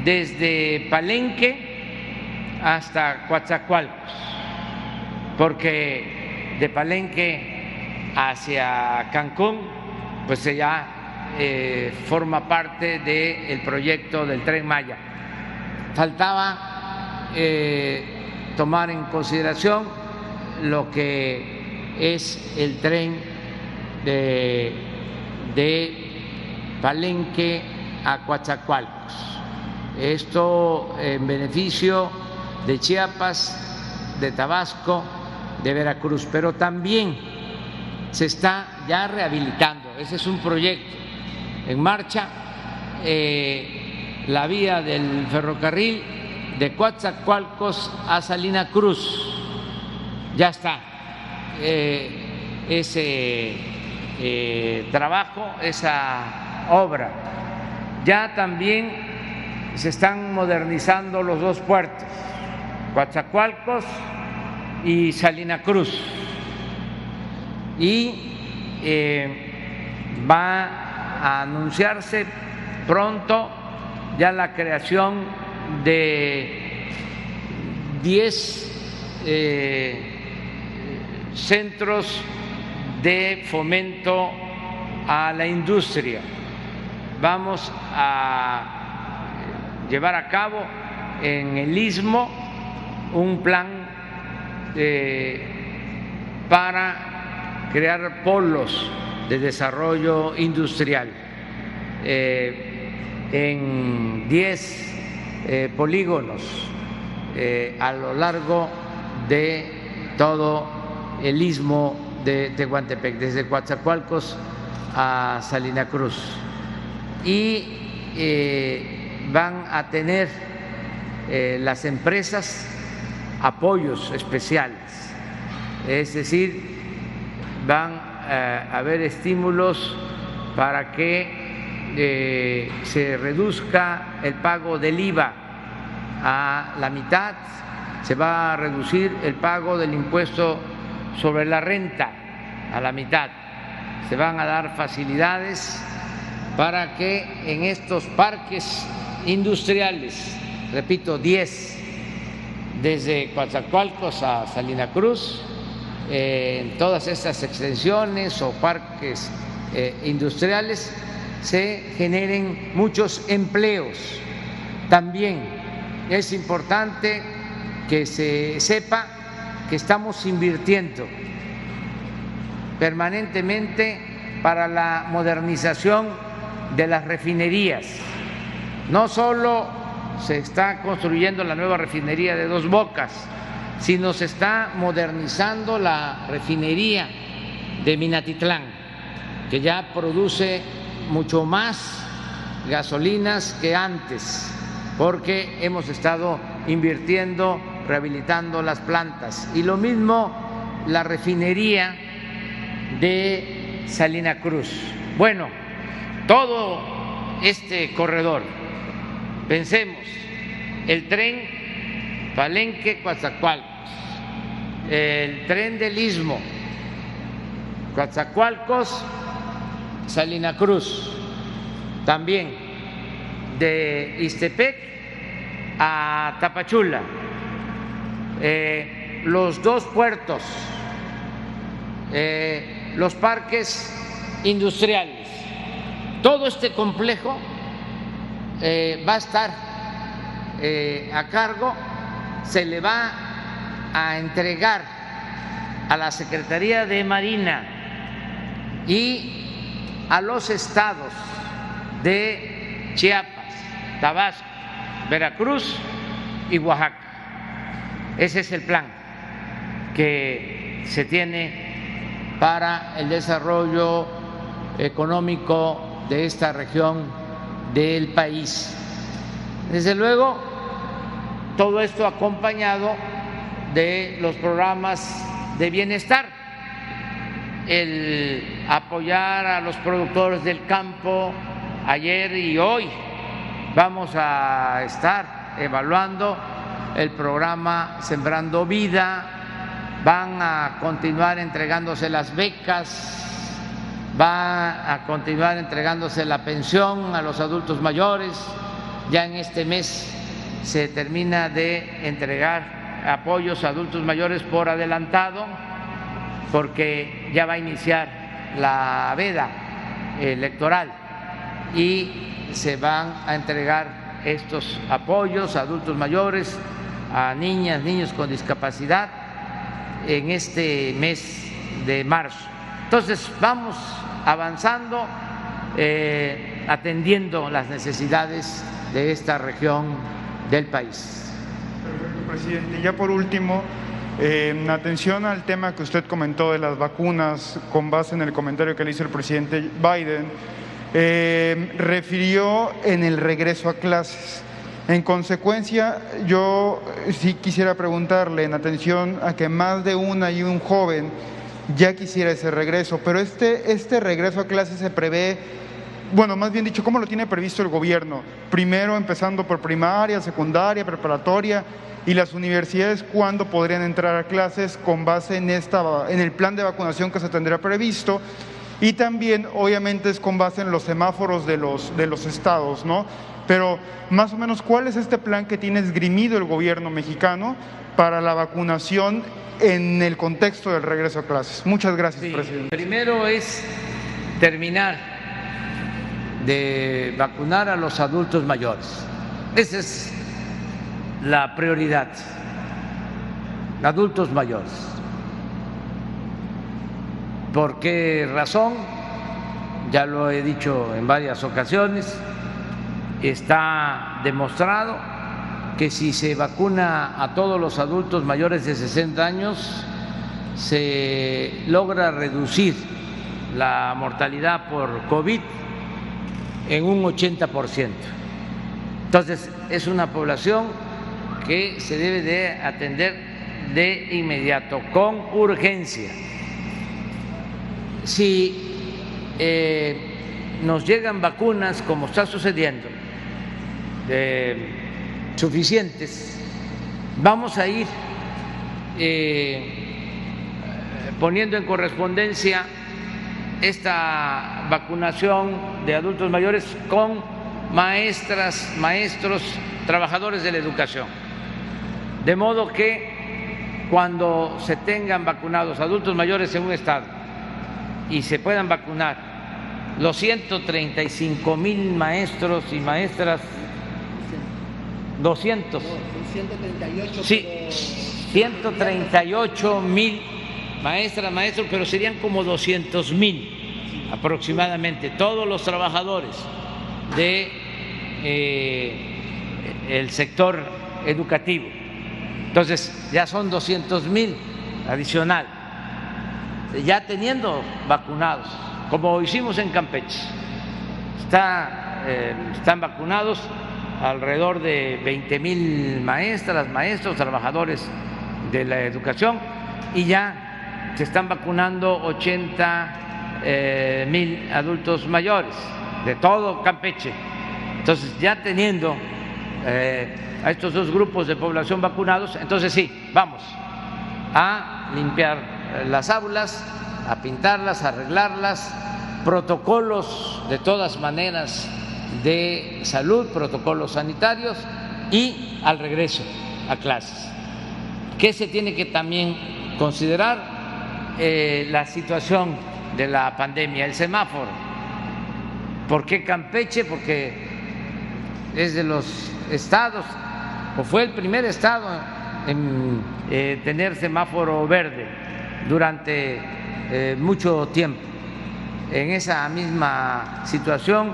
desde Palenque hasta Coatzacoalcos, porque de Palenque hacia Cancún pues ya forma parte del proyecto del Tren Maya. Faltaba tomar en consideración lo que es el tren de Palenque a Coatzacoalcos. Esto en beneficio de Chiapas, de Tabasco, de Veracruz, pero también se está ya rehabilitando. Ese es un proyecto en marcha, la vía del ferrocarril de Coatzacoalcos a Salina Cruz. Ya está ese trabajo, esa obra. Ya también se están modernizando los dos puertos, Coatzacoalcos y Salina Cruz, y va a anunciarse pronto ya la creación de 10 centros de fomento a la industria. Vamos a llevar a cabo en el Istmo un plan para crear polos de desarrollo industrial en 10 polígonos a lo largo de todo el Istmo de Tehuantepec, desde Coatzacoalcos a Salina Cruz. Y van a tener las empresas apoyos especiales, es decir, van a haber estímulos para que se reduzca el pago del IVA a la mitad, se va a reducir el pago del impuesto sobre la renta a la mitad, se van a dar facilidades para que en estos parques industriales, repito, 10, desde Coatzacoalcos a Salina Cruz, en todas estas extensiones o parques industriales se generen muchos empleos. También es importante que se sepa que estamos invirtiendo permanentemente para la modernización de las refinerías. No solo se está construyendo la nueva refinería de Dos Bocas, sino se está modernizando la refinería de Minatitlán, que ya produce mucho más gasolinas que antes, porque hemos estado invirtiendo, rehabilitando las plantas. Y lo mismo la refinería de Salina Cruz. Bueno, todo este corredor, pensemos, el tren Palenque-Coatzacoalcos, el tren del Istmo, Coatzacoalcos, Salina Cruz, también de Ixtepec a Tapachula, los dos puertos, los parques industriales, todo este complejo va a estar a cargo, se le va a entregar a la Secretaría de Marina y a los estados de Chiapas, Tabasco, Veracruz y Oaxaca. Ese es el plan que se tiene para el desarrollo económico de esta región del país. Desde luego, todo esto acompañado de los programas de bienestar, el apoyar a los productores del campo. Ayer y hoy vamos a estar evaluando el programa Sembrando Vida, van a continuar entregándose las becas, va a continuar entregándose la pensión a los adultos mayores. Ya en este mes se termina de entregar apoyos a adultos mayores por adelantado, porque ya va a iniciar la veda electoral y se van a entregar estos apoyos a adultos mayores, a niñas, niños con discapacidad en este mes de marzo. Entonces vamos avanzando, atendiendo las necesidades de esta región del país. Perfecto, presidente. Ya por último, en atención al tema que usted comentó de las vacunas, con base en el comentario que le hizo el presidente Biden, refirió en el regreso a clases. En consecuencia, yo sí quisiera preguntarle, en atención a que más de una y un joven ya quisiera ese regreso, pero este regreso a clases se prevé, bueno, más bien dicho, ¿cómo lo tiene previsto el gobierno? Primero empezando por primaria, secundaria, preparatoria, y las universidades, ¿cuándo podrían entrar a clases con base en el plan de vacunación que se tendrá previsto? Y también, obviamente, es con base en los semáforos de los estados, ¿no? Pero, más o menos, ¿cuál es este plan que tiene esgrimido el gobierno mexicano para la vacunación en el contexto del regreso a clases? Muchas gracias, presidente. Primero es terminar de vacunar a los adultos mayores. Esa es la prioridad, adultos mayores. ¿Por qué razón? Ya lo he dicho en varias ocasiones, está demostrado que si se vacuna a todos los adultos mayores de 60 años, se logra reducir la mortalidad por COVID en un 80%. Entonces, es una población que se debe de atender de inmediato, con urgencia. Si nos llegan vacunas, como está sucediendo, suficientes, vamos a ir poniendo en correspondencia esta vacunación de adultos mayores con maestras, maestros, trabajadores de la educación, de modo que cuando se tengan vacunados adultos mayores en un estado y se puedan vacunar los 135,000 maestros y maestras, 138,000 maestras, maestros, pero serían como 200,000 aproximadamente, todos los trabajadores de el sector educativo. Entonces ya son 200,000 adicional, ya teniendo vacunados, como hicimos en Campeche. Están vacunados alrededor de 20,000 maestras, maestros, trabajadores de la educación, y ya se están vacunando 80,000 adultos mayores de todo Campeche. Entonces, ya teniendo a estos dos grupos de población vacunados, entonces sí, vamos a limpiar las aulas, a pintarlas, a arreglarlas, protocolos de todas maneras de salud, protocolos sanitarios y al regreso a clases. ¿Qué se tiene que también considerar? La situación de la pandemia, el semáforo. ¿Por qué Campeche? Porque es de los estados, o fue el primer estado en tener semáforo verde durante mucho tiempo. En esa misma situación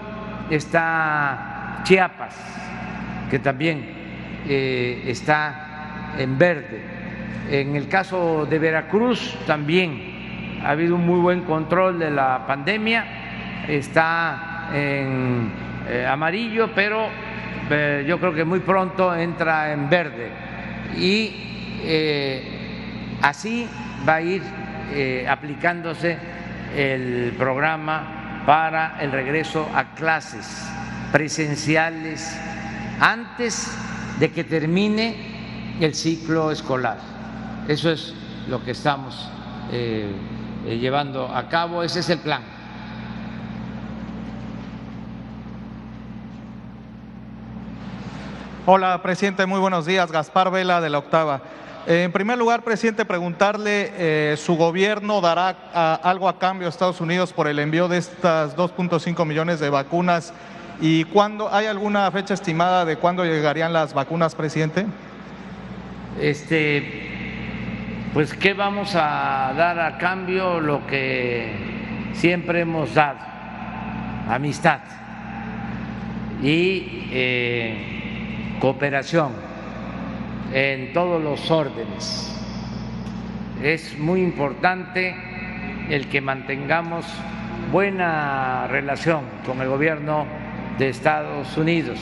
está Chiapas, que también está en verde. En el caso de Veracruz también ha habido un muy buen control de la pandemia, está en amarillo, pero yo creo que muy pronto entra en verde y así va a ir aplicándose el programa para el regreso a clases presenciales antes de que termine el ciclo escolar. Eso es lo que estamos llevando a cabo, ese es el plan. Hola, presidente, muy buenos días. Gaspar Vela, de La Octava. En primer lugar, presidente, preguntarle, ¿su gobierno dará algo a cambio a Estados Unidos por el envío de estas 2.5 millones de vacunas? ¿Y cuándo, hay alguna fecha estimada de cuándo llegarían las vacunas, presidente? Pues, ¿qué vamos a dar a cambio? Lo que siempre hemos dado, amistad y cooperación en todos los órdenes. Es muy importante el que mantengamos buena relación con el gobierno de Estados Unidos.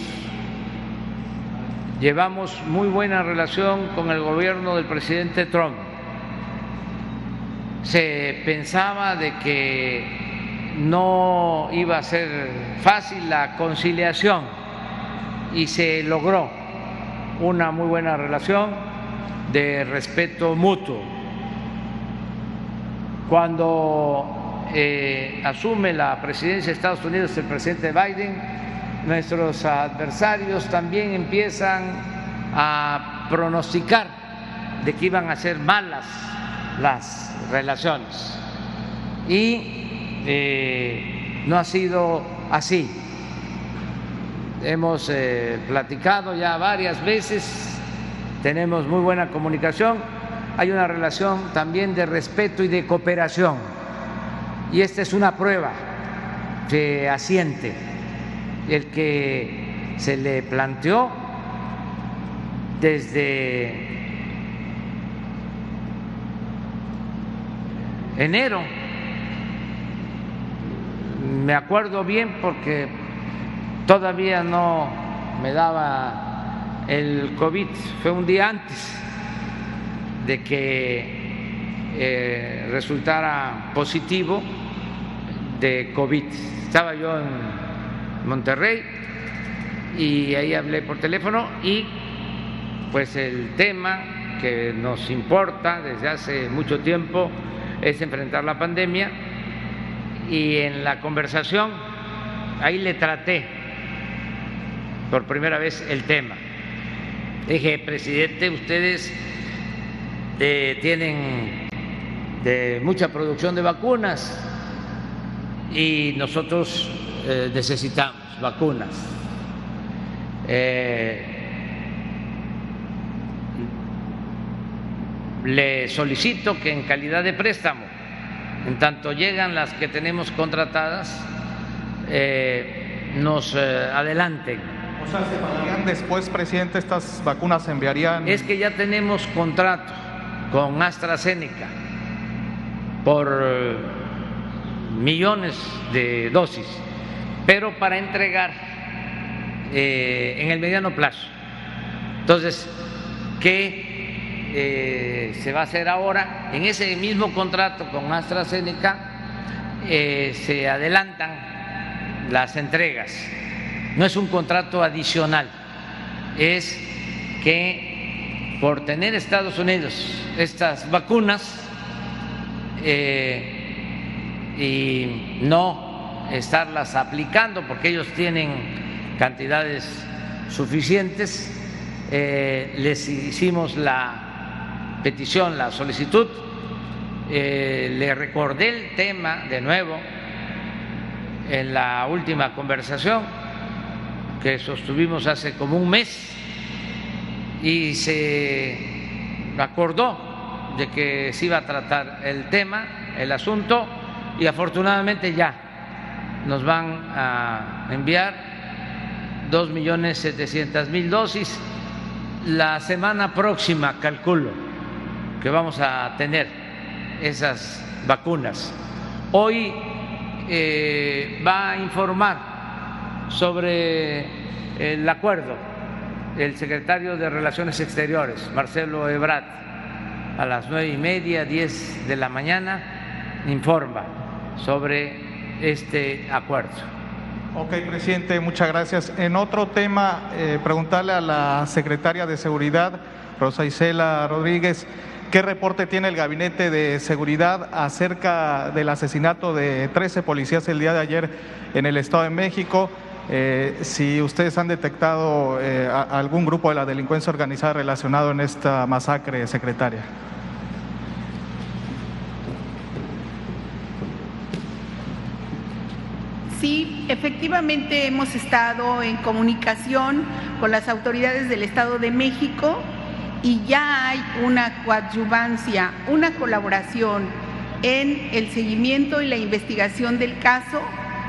Llevamos muy buena relación con el gobierno del presidente Trump. Se pensaba de que no iba a ser fácil la conciliación y se logró una muy buena relación de respeto mutuo. Cuando asume la presidencia de Estados Unidos el presidente Biden, nuestros adversarios también empiezan a pronosticar de que iban a ser malas las relaciones y no ha sido así. Hemos platicado ya varias veces, tenemos muy buena comunicación, hay una relación también de respeto y de cooperación y esta es una prueba fehaciente. El que se le planteó desde enero, me acuerdo bien porque todavía no me daba el COVID, fue un día antes de que resultara positivo de COVID. Estaba yo en Monterrey y ahí hablé por teléfono y pues el tema que nos importa desde hace mucho tiempo es enfrentar la pandemia y en la conversación ahí le traté por primera vez el tema. Dije, presidente, ustedes tienen mucha producción de vacunas y nosotros necesitamos vacunas. Le solicito que en calidad de préstamo, en tanto llegan las que tenemos contratadas, nos adelanten. O sea, ¿se pagarían después, presidente, estas vacunas se enviarían? Es que ya tenemos contrato con AstraZeneca por millones de dosis, pero para entregar en el mediano plazo. Entonces, ¿qué se va a hacer ahora? En ese mismo contrato con AstraZeneca se adelantan las entregas. No es un contrato adicional, es que por tener Estados Unidos estas vacunas y no estarlas aplicando porque ellos tienen cantidades suficientes, les hicimos la petición, la solicitud, le recordé el tema de nuevo en la última conversación que sostuvimos hace como un mes y se acordó de que se iba a tratar el tema, el asunto, y afortunadamente ya nos van a enviar 2.700.000 dosis. La semana próxima calculo que vamos a tener esas vacunas. Hoy va a informar sobre el acuerdo el secretario de Relaciones Exteriores, Marcelo Ebrard, a las 9:30, 10 de la mañana, informa sobre este acuerdo. Ok, presidente, muchas gracias. En otro tema, preguntarle a la secretaria de Seguridad, Rosa Isela Rodríguez, ¿qué reporte tiene el Gabinete de Seguridad acerca del asesinato de 13 policías el día de ayer en el Estado de México? Si ustedes han detectado algún grupo de la delincuencia organizada relacionado en esta masacre, secretaria. Sí, efectivamente hemos estado en comunicación con las autoridades del Estado de México y ya hay una coadyuvancia, una colaboración en el seguimiento y la investigación del caso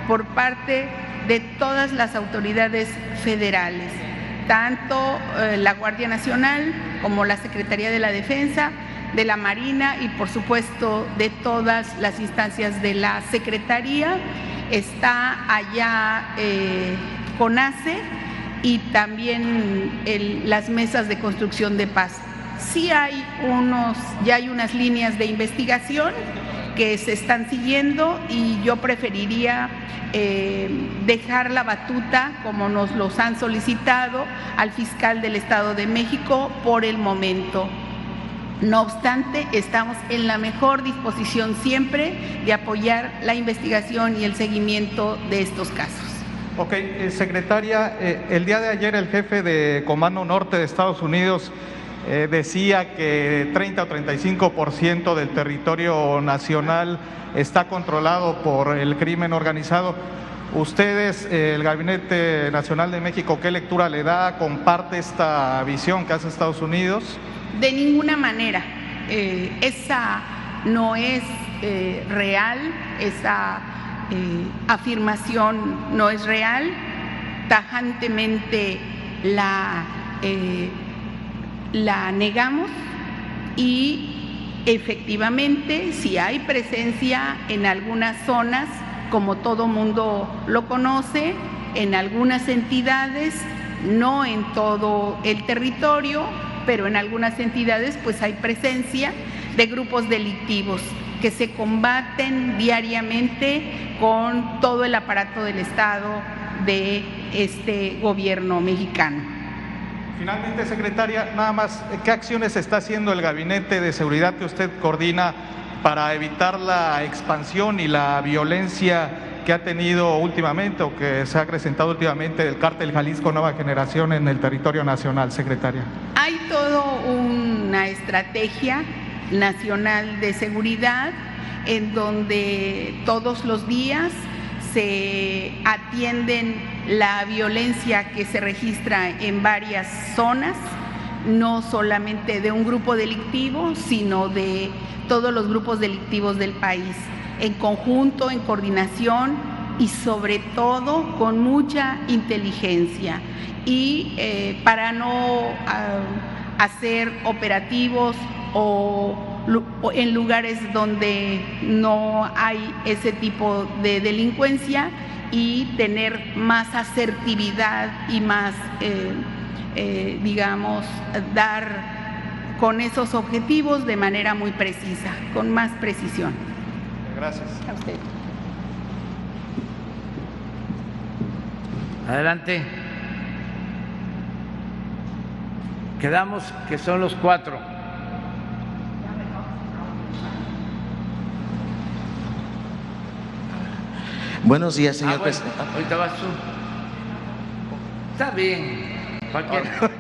por parte de todas las autoridades federales, tanto la Guardia Nacional como la Secretaría de la Defensa, de la Marina y por supuesto de todas las instancias de la Secretaría. Está allá CONACE y también las mesas de construcción de paz. Sí hay ya hay unas líneas de investigación que se están siguiendo y yo preferiría dejar la batuta, como nos los han solicitado, al fiscal del Estado de México por el momento. No obstante, estamos en la mejor disposición siempre de apoyar la investigación y el seguimiento de estos casos. Ok, secretaria, el día de ayer el jefe de Comando Norte de Estados Unidos decía que 30 o 35% del territorio nacional está controlado por el crimen organizado. Ustedes, el Gabinete Nacional de México, ¿qué lectura le da? ¿Comparte esta visión que hace Estados Unidos? De ninguna manera. Esa no es real, esa afirmación no es real. Tajantemente la negamos y efectivamente si hay presencia en algunas zonas, como todo mundo lo conoce, en algunas entidades, no en todo el territorio, pero en algunas entidades pues hay presencia de grupos delictivos que se combaten diariamente con todo el aparato del Estado de este gobierno mexicano. Finalmente, secretaria, nada más, ¿qué acciones está haciendo el Gabinete de Seguridad que usted coordina para evitar la expansión y la violencia que ha tenido últimamente o que se ha acrecentado últimamente del Cártel Jalisco Nueva Generación en el territorio nacional, secretaria? Hay toda una estrategia nacional de seguridad en donde todos los días se atienden la violencia que se registra en varias zonas, no solamente de un grupo delictivo, sino de todos los grupos delictivos del país, en conjunto, en coordinación y sobre todo con mucha inteligencia y para no hacer operativos o en lugares donde no hay ese tipo de delincuencia y tener más asertividad y más, digamos, dar con esos objetivos de manera muy precisa, con más precisión. Gracias. A usted. Adelante. Quedamos que son los 4. Buenos días, señor Bueno, presidente. ahorita vas tú. Está bien, cualquiera.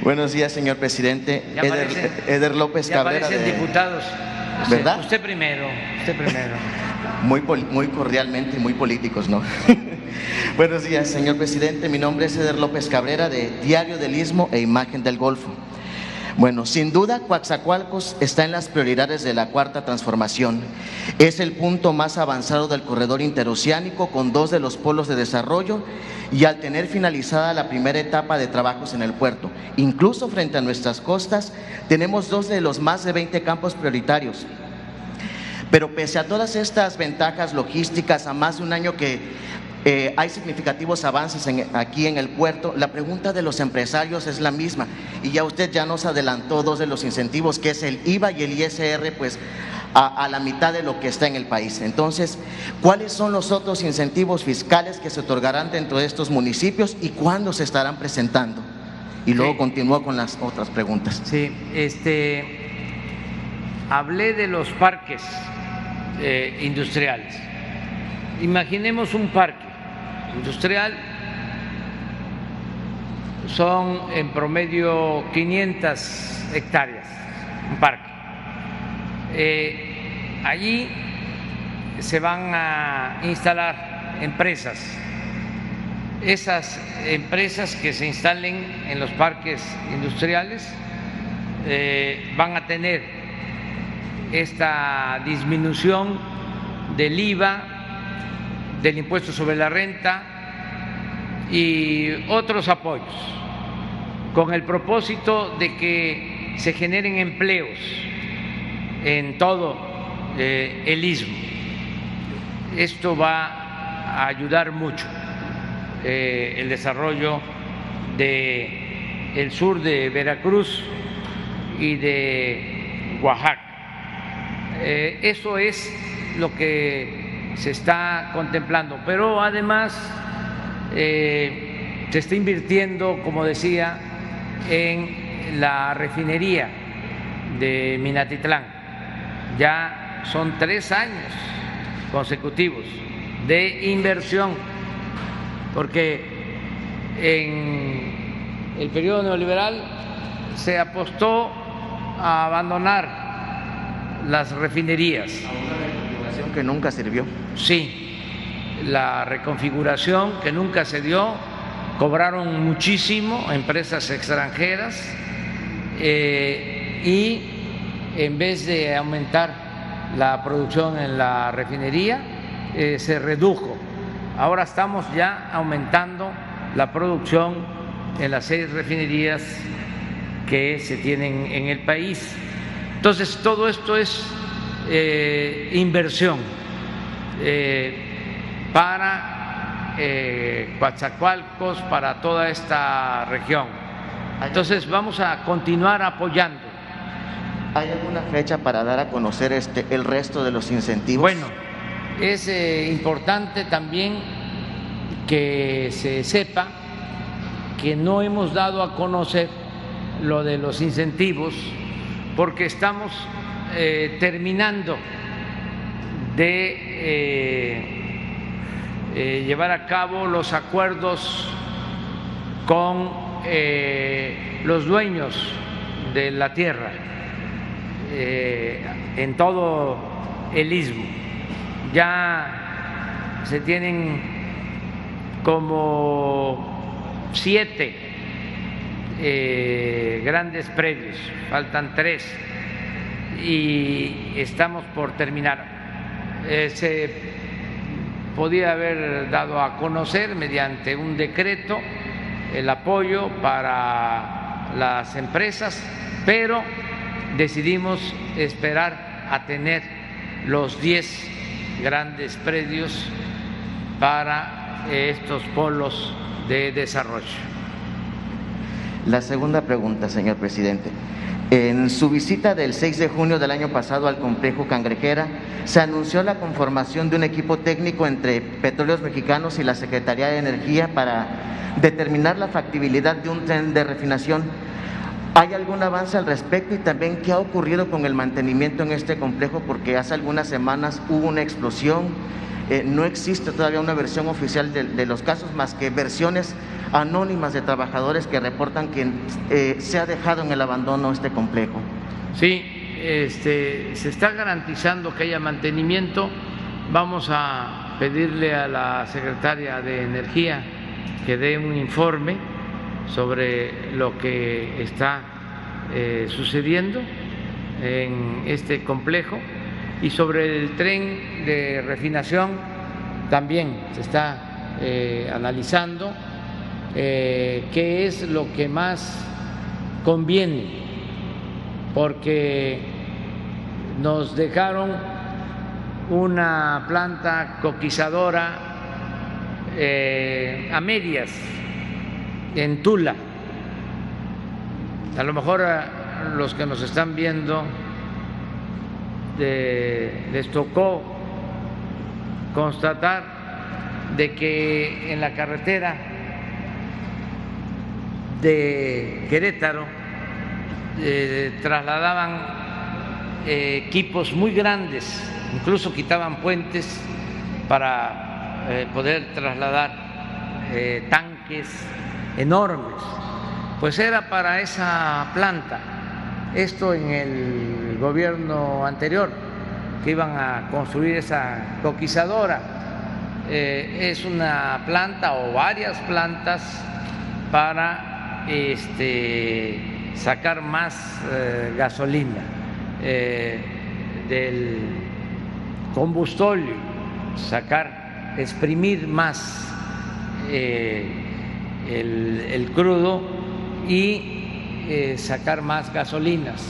Buenos días, señor presidente. Ya aparecen- Eder López Ya Cabrera. aparecen diputados. ¿Verdad? Usted primero, usted primero. Muy cordialmente, muy políticos, ¿no? Buenos días, señor presidente. Mi nombre es Eder López Cabrera, de Diario del Istmo e Imagen del Golfo. Bueno, sin duda, Coatzacoalcos está en las prioridades de la Cuarta Transformación. Es el punto más avanzado del corredor interoceánico, con 2 de los polos de desarrollo, y al tener finalizada la primera etapa de trabajos en el puerto, incluso frente a nuestras costas, tenemos 2 de los más de 20 campos prioritarios. Pero pese a todas estas ventajas logísticas, a más de un año que hay significativos avances aquí en el puerto, la pregunta de los empresarios es la misma, y ya usted ya nos adelantó 2 de los incentivos, que es el IVA y el ISR, pues a la mitad de lo que está en el país. Entonces, ¿cuáles son los otros incentivos fiscales que se otorgarán dentro de estos municipios y cuándo se estarán presentando? Y luego continúo con las otras preguntas. Sí, hablé de los parques industriales. Imaginemos un parque industrial, son en promedio 500 hectáreas, un parque. Allí se van a instalar empresas. Esas empresas que se instalen en los parques industriales van a tener esta disminución del IVA, del impuesto sobre la renta y otros apoyos, con el propósito de que se generen empleos en todo el istmo. Esto va a ayudar mucho el desarrollo del sur de Veracruz y de Oaxaca. Eso es lo que se está contemplando, pero además se está invirtiendo, como decía, en la refinería de Minatitlán. Ya son 3 años consecutivos de inversión, porque en el periodo neoliberal se apostó a abandonar las refinerías. Que nunca sirvió. Sí, la reconfiguración que nunca se dio, cobraron muchísimo a empresas extranjeras y en vez de aumentar la producción en la refinería, se redujo. Ahora estamos ya aumentando la producción en las 6 refinerías que se tienen en el país. Entonces, todo esto es inversión para Coatzacoalcos, para toda esta región. Entonces vamos a continuar apoyando. ¿Hay alguna fecha para dar a conocer el resto de los incentivos? Bueno, es importante también que se sepa que no hemos dado a conocer lo de los incentivos porque estamos terminando de llevar a cabo los acuerdos con los dueños de la tierra en todo el istmo. Ya se tienen como 7 grandes predios, faltan 3 y estamos por terminar. Se podía haber dado a conocer mediante un decreto el apoyo para las empresas, pero decidimos esperar a tener los 10 grandes predios para estos polos de desarrollo. La segunda pregunta, señor presidente. En su visita del 6 de junio del año pasado al complejo Cangrejera, se anunció la conformación de un equipo técnico entre Petróleos Mexicanos y la Secretaría de Energía para determinar la factibilidad de un tren de refinación. ¿Hay algún avance al respecto? Y también, ¿qué ha ocurrido con el mantenimiento en este complejo? Porque hace algunas semanas hubo una explosión. No existe todavía una versión oficial de los casos, más que versiones anónimas de trabajadores que reportan que se ha dejado en el abandono este complejo. Sí, se está garantizando que haya mantenimiento. Vamos a pedirle a la secretaria de Energía que dé un informe sobre lo que está sucediendo en este complejo, y sobre el tren de refinación también se está analizando qué es lo que más conviene, porque nos dejaron una planta coquizadora a medias en Tula. A lo mejor a los que nos están viendo les tocó constatar de que en la carretera de Querétaro trasladaban equipos muy grandes, incluso quitaban puentes para poder trasladar tanques enormes. Pues era para esa planta. Esto en el gobierno anterior, que iban a construir esa coquizadora. Es una planta o varias plantas para sacar más gasolina del combustorio, exprimir más el crudo y sacar más gasolinas.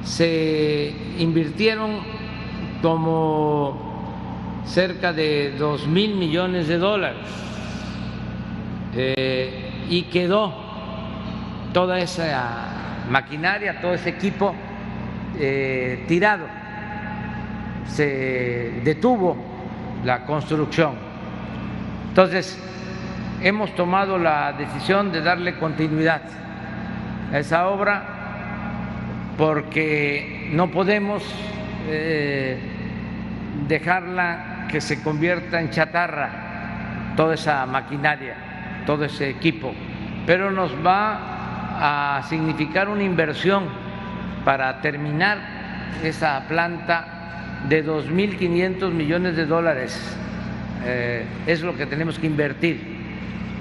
Se invirtieron como cerca de 2,000 millones de dólares y quedó toda esa maquinaria, todo ese equipo tirado. Se detuvo la construcción. Entonces, hemos tomado la decisión de darle continuidad a esa obra, porque no podemos dejarla que se convierta en chatarra, toda esa maquinaria, todo ese equipo, pero nos va a significar una inversión para terminar esa planta de 2,500 millones de dólares. Es lo que tenemos que invertir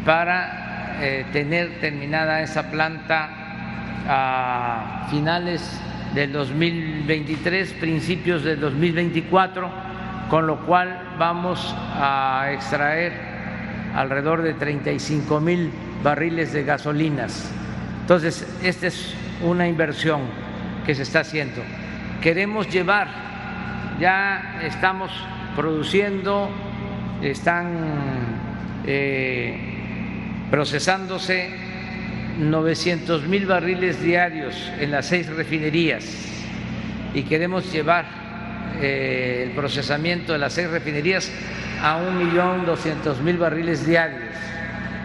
para tener terminada esa planta a finales del 2023, principios del 2024, con lo cual vamos a extraer alrededor de 35,000 barriles de gasolinas. Entonces, esta es una inversión que se está haciendo. Queremos llevar, ya estamos produciendo, están procesándose 900,000 barriles diarios en las 6 refinerías, y queremos llevar el procesamiento de las 6 refinerías a 1,200,000 barriles diarios,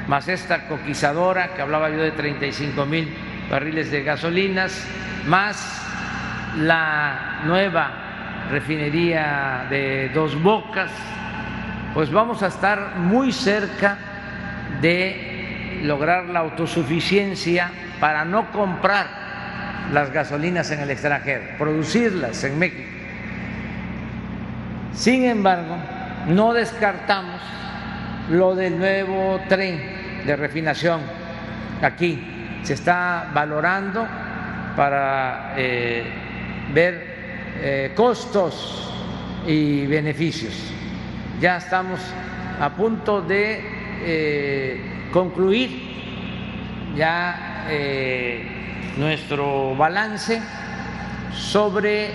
más esta coquizadora que hablaba yo de 35,000 barriles de gasolinas, más la nueva refinería de Dos Bocas. Pues vamos a estar muy cerca de lograr la autosuficiencia para no comprar las gasolinas en el extranjero, producirlas en México. Sin embargo, no descartamos lo del nuevo tren de refinación. Aquí se está valorando para ver costos y beneficios. Ya estamos a punto de concluir ya nuestro balance sobre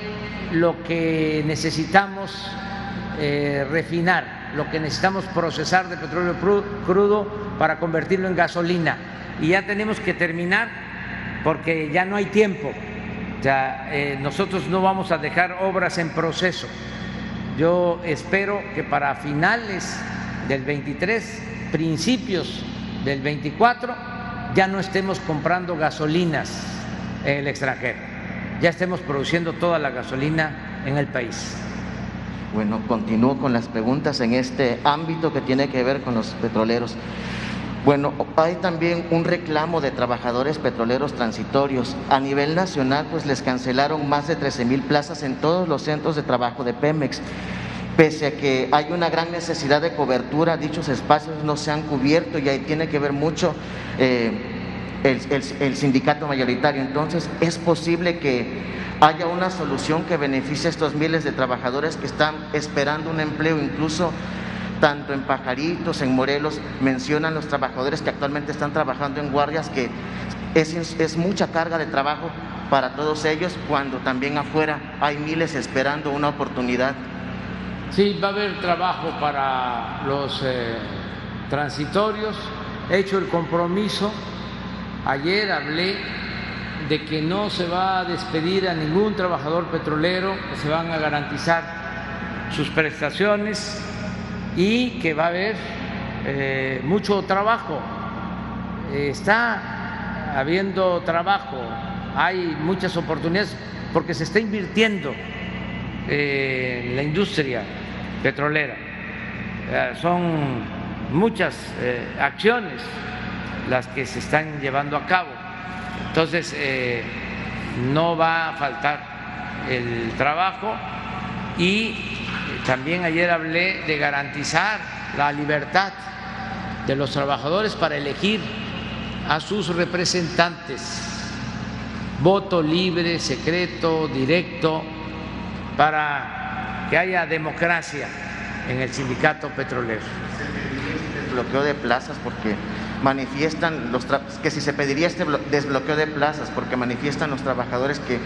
lo que necesitamos refinar, lo que necesitamos procesar de petróleo crudo para convertirlo en gasolina. Y ya tenemos que terminar porque ya no hay tiempo O sea, nosotros no vamos a dejar obras en proceso. Yo espero que para finales del 23, principios del 24, ya no estemos comprando gasolinas en el extranjero, ya estemos produciendo toda la gasolina en el país. Bueno, continúo con las preguntas en este ámbito que tiene que ver con los petroleros. Bueno, hay también un reclamo de trabajadores petroleros transitorios. A nivel nacional, pues les cancelaron más de 13,000 plazas en todos los centros de trabajo de Pemex. Pese a que hay una gran necesidad de cobertura, dichos espacios no se han cubierto y ahí tiene que ver mucho el sindicato mayoritario. Entonces, ¿es posible que haya una solución que beneficie a estos miles de trabajadores que están esperando un empleo? Incluso tanto en Pajaritos, en Morelos, mencionan los trabajadores que actualmente están trabajando en guardias que es mucha carga de trabajo para todos ellos, cuando también afuera hay miles esperando una oportunidad. Sí, va a haber trabajo para los transitorios. He hecho el compromiso, ayer hablé de que no se va a despedir a ningún trabajador petrolero, que se van a garantizar sus prestaciones y que va a haber mucho trabajo. Está habiendo trabajo, hay muchas oportunidades porque se está invirtiendo en la industria petrolera. Son muchas acciones las que se están llevando a cabo. Entonces, no va a faltar el trabajo. Y también ayer hablé de garantizar la libertad de los trabajadores para elegir a sus representantes, voto libre, secreto, directo, para que haya democracia en el sindicato petrolero. Desbloqueo de plazas, porque manifiestan que si se pediría este desbloqueo de plazas, porque manifiestan los trabajadores que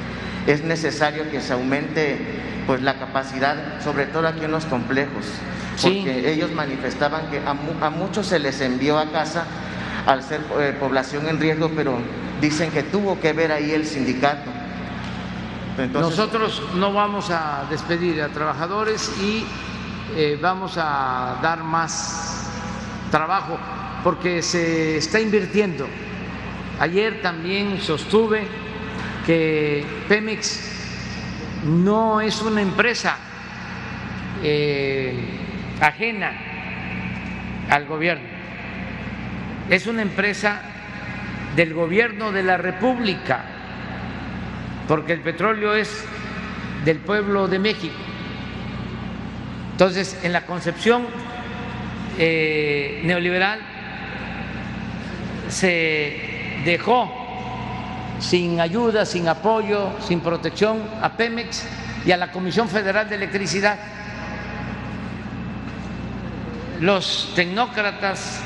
es necesario que se aumente pues la capacidad, sobre todo aquí en los complejos, porque sí, ellos manifestaban que a muchos se les envió a casa al ser población en riesgo, pero dicen que tuvo que ver ahí el sindicato. Entonces, nosotros no vamos a despedir a trabajadores y vamos a dar más trabajo porque se está invirtiendo. Ayer también sostuve que Pemex no es una empresa ajena al gobierno, es una empresa del gobierno de la República, porque el petróleo es del pueblo de México. Entonces, en la concepción neoliberal se dejó sin ayuda, sin apoyo, sin protección a Pemex y a la Comisión Federal de Electricidad. Los tecnócratas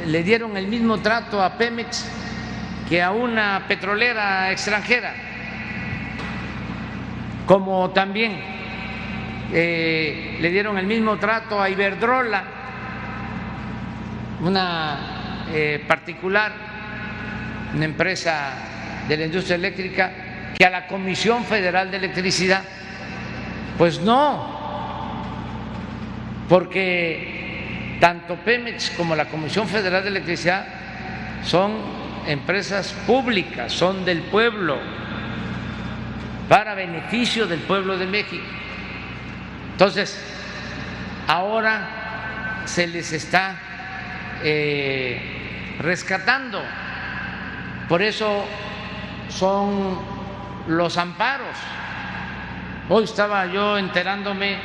le dieron el mismo trato a Pemex que a una petrolera extranjera, como también le dieron el mismo trato a Iberdrola, una particular, una empresa de la industria eléctrica, que a la Comisión Federal de Electricidad. Pues no, porque tanto Pemex como la Comisión Federal de Electricidad son empresas públicas, son del pueblo, para beneficio del pueblo de México. Entonces, ahora se les está rescatando. Por eso son los amparos. Hoy estaba yo enterándome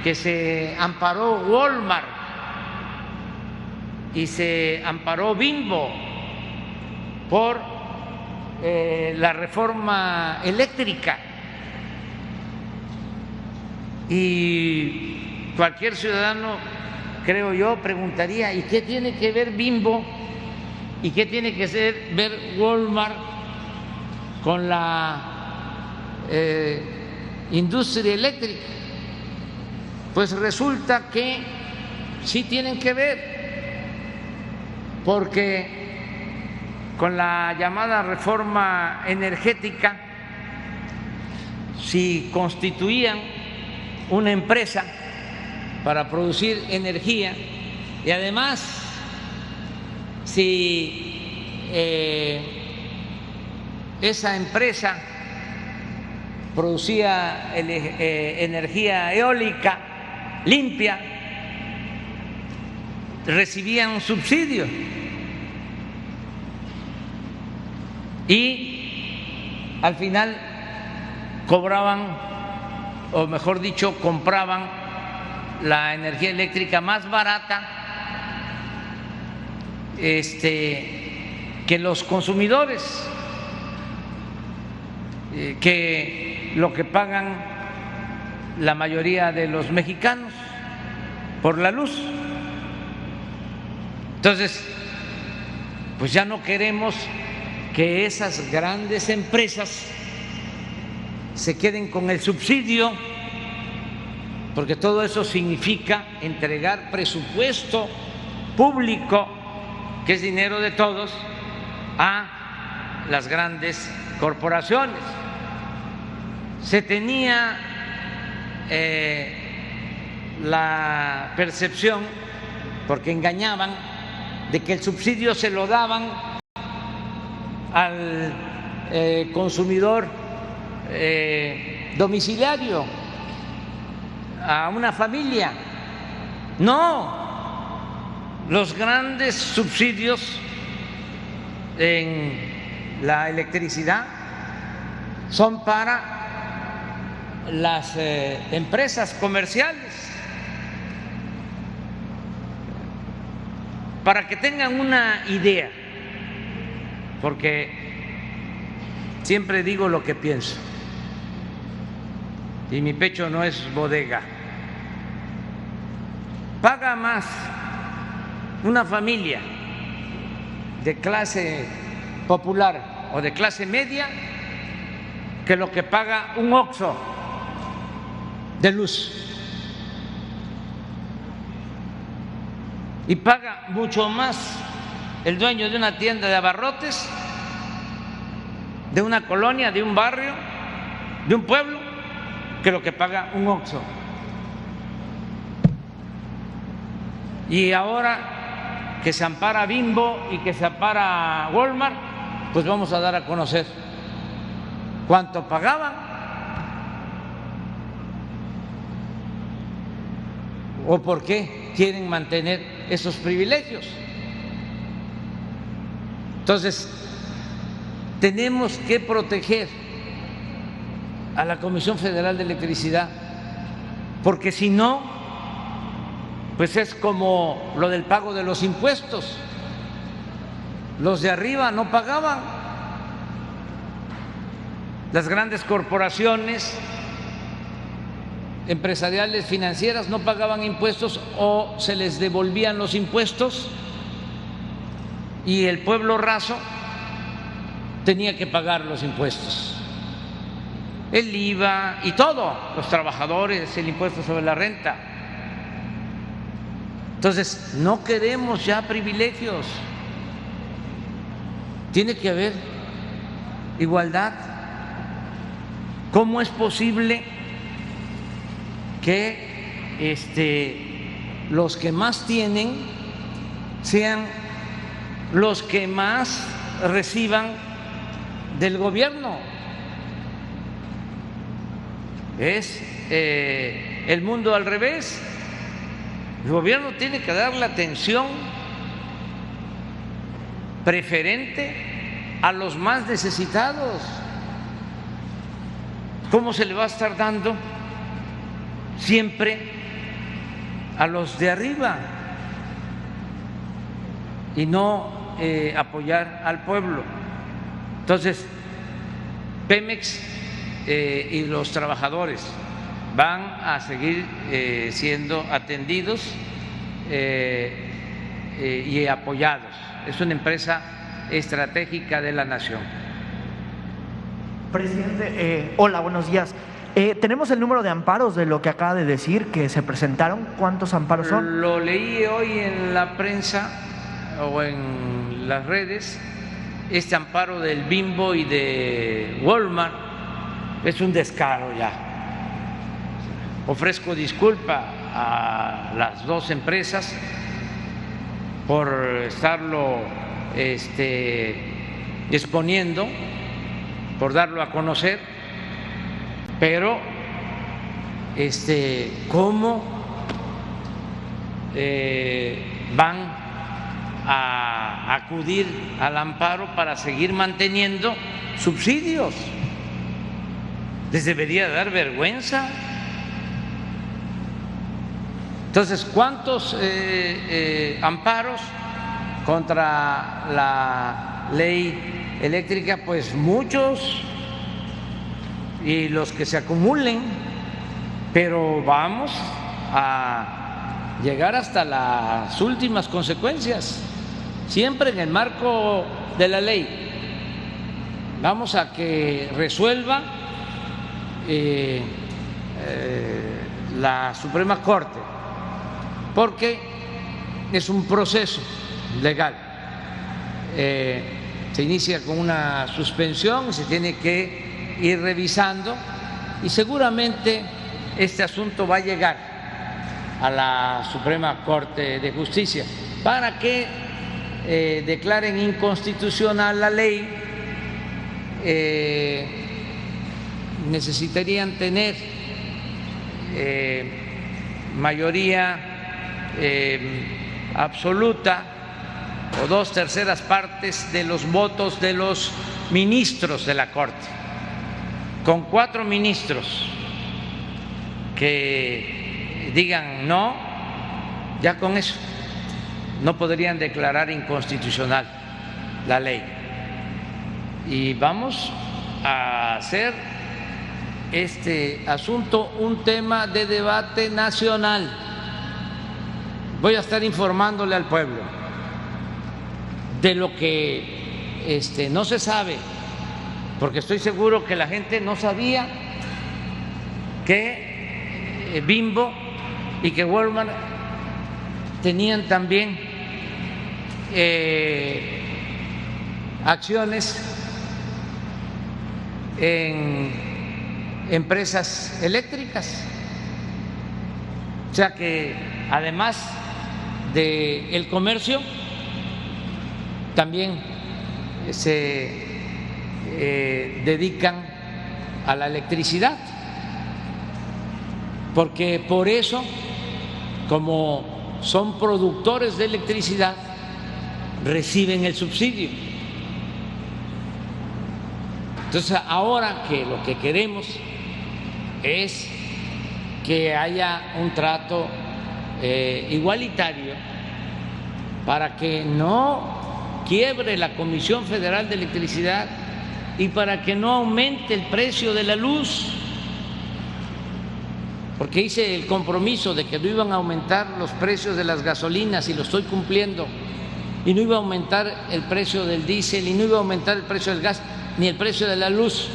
que se amparó Walmart y se amparó Bimbo por la reforma eléctrica. Y cualquier ciudadano, creo yo, preguntaría: ¿y qué tiene que ver Bimbo y qué tiene que ver Walmart con la industria eléctrica? Pues resulta que sí tienen que ver, porque con la llamada reforma energética si constituían una empresa para producir energía y además si esa empresa producía energía eólica limpia, recibían un subsidio y al final cobraban, o mejor dicho, compraban la energía eléctrica más barata que los consumidores, que lo que pagan la mayoría de los mexicanos por la luz. Entonces, pues ya no queremos que esas grandes empresas se queden con el subsidio, porque todo eso significa entregar presupuesto público, que es dinero de todos, a las grandes corporaciones. Se tenía la percepción, porque engañaban, de que el subsidio se lo daban al consumidor domiciliario, a una familia. No, los grandes subsidios en la electricidad son para las empresas comerciales. Para que tengan una idea, porque siempre digo lo que pienso y mi pecho no es bodega. Paga más una familia de clase popular o de clase media que lo que paga un Oxxo de luz. Y paga mucho más el dueño de una tienda de abarrotes, de una colonia, de un barrio, de un pueblo, que lo que paga un Oxxo. Y ahora que se ampara Bimbo y que se ampara Walmart, pues vamos a dar a conocer cuánto pagaban o por qué quieren mantener esos privilegios. Entonces, tenemos que proteger a la Comisión Federal de Electricidad, porque si no, pues es como lo del pago de los impuestos. Los de arriba no pagaban, las grandes corporaciones empresariales, financieras, no pagaban impuestos o se les devolvían los impuestos y el pueblo raso tenía que pagar los impuestos, el IVA y todo, los trabajadores, el impuesto sobre la renta. Entonces, no queremos ya privilegios, tiene que haber igualdad. ¿Cómo es posible que los que más tienen sean los que más reciban del gobierno? Es el mundo al revés. El gobierno tiene que dar la atención preferente a los más necesitados. ¿Cómo se le va a estar dando siempre a los de arriba y no apoyar al pueblo? Entonces, Pemex y los trabajadores van a seguir siendo atendidos y apoyados. Es una empresa estratégica de la nación. Presidente, hola, buenos días. Tenemos el número de amparos de lo que acaba de decir que se presentaron. ¿Cuántos amparos son? Lo leí hoy en la prensa o en las redes, este amparo del Bimbo y de Walmart, es un descaro ya. Ofrezco disculpa a las dos empresas por estarlo exponiendo, por darlo a conocer, pero ¿cómo van a acudir al amparo para seguir manteniendo subsidios? Les debería dar vergüenza. Entonces, ¿cuántos amparos contra la ley eléctrica? Pues muchos, y los que se acumulen, pero vamos a llegar hasta las últimas consecuencias, siempre en el marco de la ley. Vamos a que resuelva la Suprema Corte, porque es un proceso legal. Se inicia con una suspensión y se tiene que ir revisando, y seguramente este asunto va a llegar a la Suprema Corte de Justicia para que declaren inconstitucional la ley. Necesitarían tener mayoría absoluta o 2/3 partes de los votos de los ministros de la Corte. Con 4 ministros que digan no, ya con eso no podrían declarar inconstitucional la ley. Y vamos a hacer este asunto un tema de debate nacional. Voy a estar informándole al pueblo de lo que no se sabe, porque estoy seguro que la gente no sabía que Bimbo y que Walmart tenían también acciones en empresas eléctricas. O sea que además del comercio también se dedican a la electricidad, porque por eso, como son productores de electricidad, reciben el subsidio. Entonces, ahora que lo que queremos es que haya un trato igualitario para que no quiebre la Comisión Federal de Electricidad y para que no aumente el precio de la luz, porque hice el compromiso de que no iban a aumentar los precios de las gasolinas y lo estoy cumpliendo, y no iba a aumentar el precio del diésel y no iba a aumentar el precio del gas ni el precio de la luz.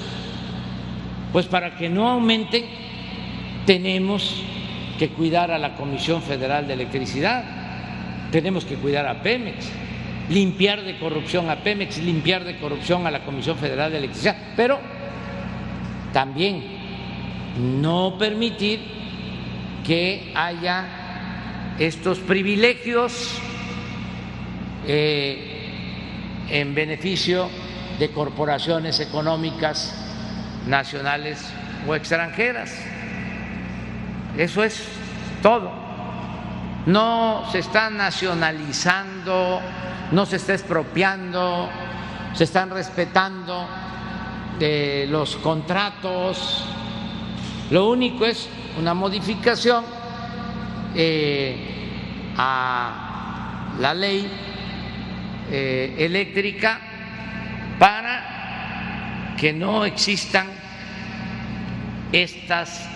Pues para que no aumenten tenemos que cuidar a la Comisión Federal de Electricidad, tenemos que cuidar a Pemex, limpiar de corrupción a Pemex, limpiar de corrupción a la Comisión Federal de Electricidad, pero también no permitir que haya estos privilegios en beneficio de corporaciones económicas nacionales o extranjeras. Eso es todo. No se está nacionalizando, no se está expropiando, se están respetando los contratos. Lo único es una modificación a la ley eléctrica para que no existan estas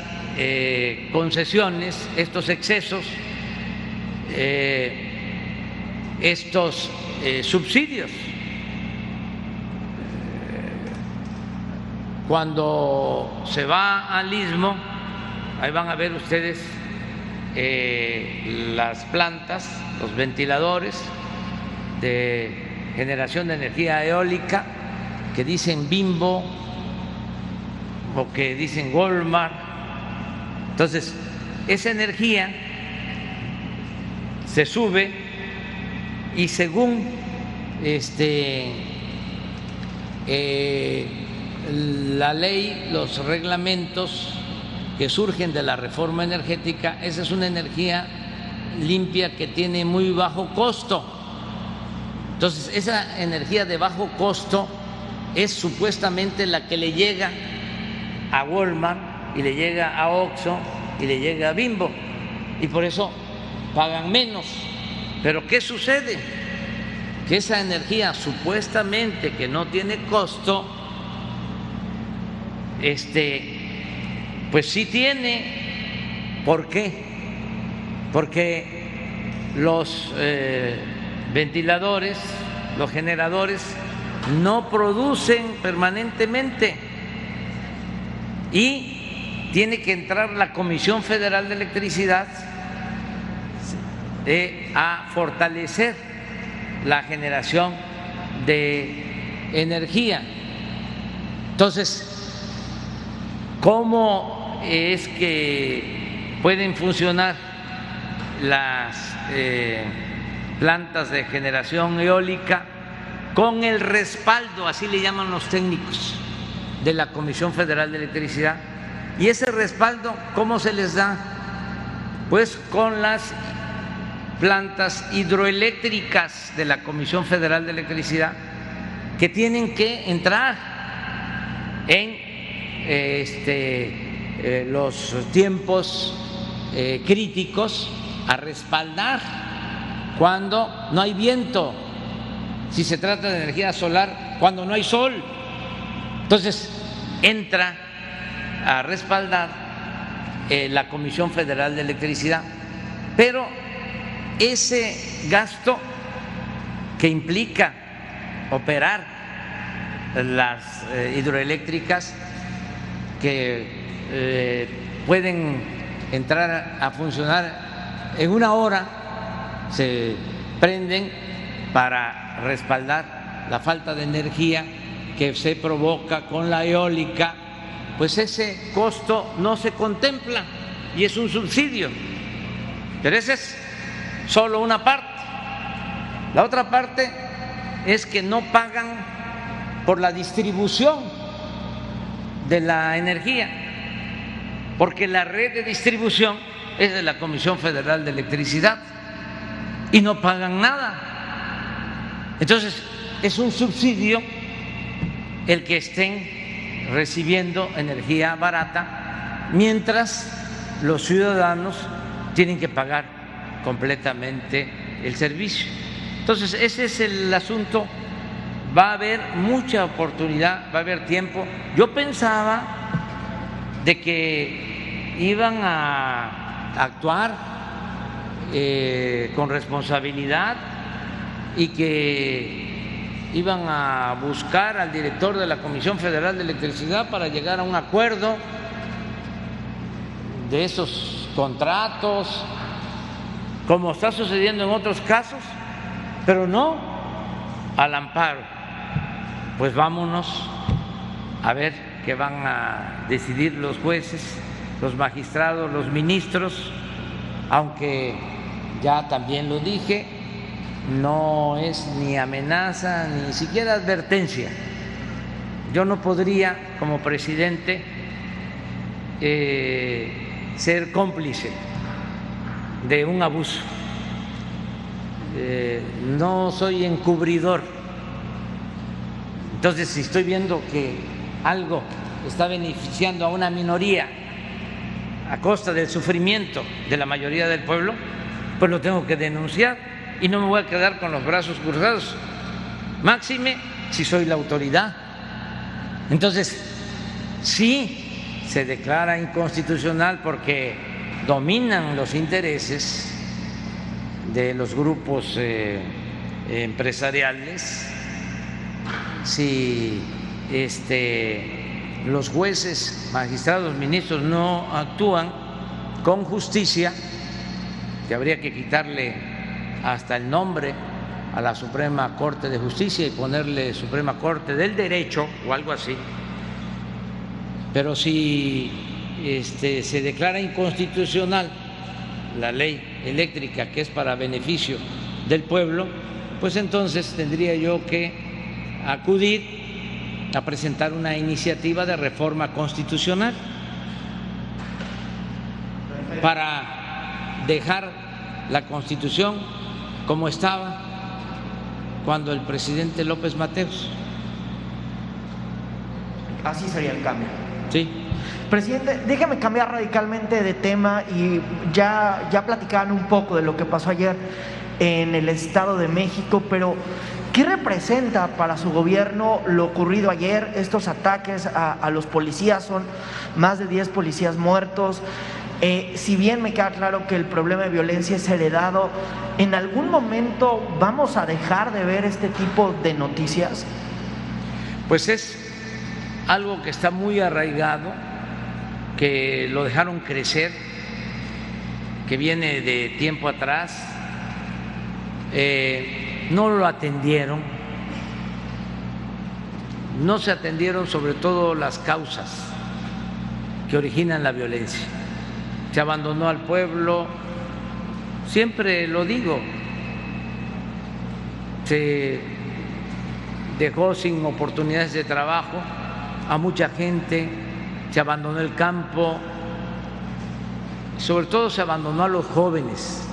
concesiones, estos excesos, estos subsidios. Cuando se va al Istmo, ahí van a ver ustedes las plantas, los ventiladores de generación de energía eólica que dicen Bimbo, o que dicen Walmart. Entonces, esa energía se sube y según la ley, los reglamentos que surgen de la reforma energética, esa es una energía limpia que tiene muy bajo costo. Entonces, esa energía de bajo costo es supuestamente la que le llega a Walmart y le llega a Oxxo y le llega a Bimbo, y por eso pagan menos. Pero ¿qué sucede? Que esa energía supuestamente que no tiene costo, pues sí tiene. ¿Por qué? Porque los ventiladores, los generadores no producen permanentemente y tiene que entrar la Comisión Federal de Electricidad a fortalecer la generación de energía. Entonces, ¿cómo es que pueden funcionar las plantas de generación eólica? Con el respaldo, así le llaman los técnicos, de la Comisión Federal de Electricidad. ¿Y ese respaldo cómo se les da? Pues con las plantas hidroeléctricas de la Comisión Federal de Electricidad, que tienen que entrar en los tiempos críticos a respaldar cuando no hay viento, si se trata de energía solar, cuando no hay sol. Entonces entra a respaldar la Comisión Federal de Electricidad, pero ese gasto que implica operar las hidroeléctricas, que pueden entrar a funcionar en una hora, se prenden para respaldar la falta de energía que se provoca con la eólica, pues ese costo no se contempla y es un subsidio. Pero esa es solo una parte. La otra parte es que no pagan por la distribución de la energía, porque la red de distribución es de la Comisión Federal de Electricidad y no pagan nada. Entonces, es un subsidio el que estén recibiendo energía barata, mientras los ciudadanos tienen que pagar completamente el servicio. Entonces, ese es el asunto. Va a haber mucha oportunidad, va a haber tiempo. Yo pensaba de que iban a actuar con responsabilidad y que iban a buscar al director de la Comisión Federal de Electricidad para llegar a un acuerdo de esos contratos, como está sucediendo en otros casos, pero no al amparo. Pues vámonos a ver qué van a decidir los jueces, los magistrados, los ministros, aunque ya también lo dije, no es ni amenaza ni siquiera advertencia. Yo no podría, como presidente, ser cómplice de un abuso. No soy encubridor. Entonces, si estoy viendo que algo está beneficiando a una minoría a costa del sufrimiento de la mayoría del pueblo, pues lo tengo que denunciar y no me voy a quedar con los brazos cruzados, máxime si soy la autoridad. Entonces, sí se declara inconstitucional porque dominan los intereses de los grupos empresariales. Si los jueces, magistrados, ministros no actúan con justicia, que habría que quitarle hasta el nombre a la Suprema Corte de Justicia y ponerle Suprema Corte del Derecho o algo así, Pero si se declara inconstitucional la ley eléctrica, que es para beneficio del pueblo, pues entonces tendría yo que acudir a presentar una iniciativa de reforma constitucional para dejar la Constitución como estaba cuando el presidente López Mateos. Así sería el cambio. Sí. Presidente, déjeme cambiar radicalmente de tema y ya platicaban un poco de lo que pasó ayer en el Estado de México, pero ¿qué representa para su gobierno lo ocurrido ayer? Estos ataques a los policías, son más de 10 policías muertos. Si bien me queda claro que el problema de violencia es heredado, ¿en algún momento vamos a dejar de ver este tipo de noticias? Pues es algo que está muy arraigado, que lo dejaron crecer, que viene de tiempo atrás, no lo atendieron, no se atendieron sobre todo las causas que originan la violencia. Se abandonó al pueblo, siempre lo digo, se dejó sin oportunidades de trabajo a mucha gente, se abandonó el campo, sobre todo se abandonó a los jóvenes.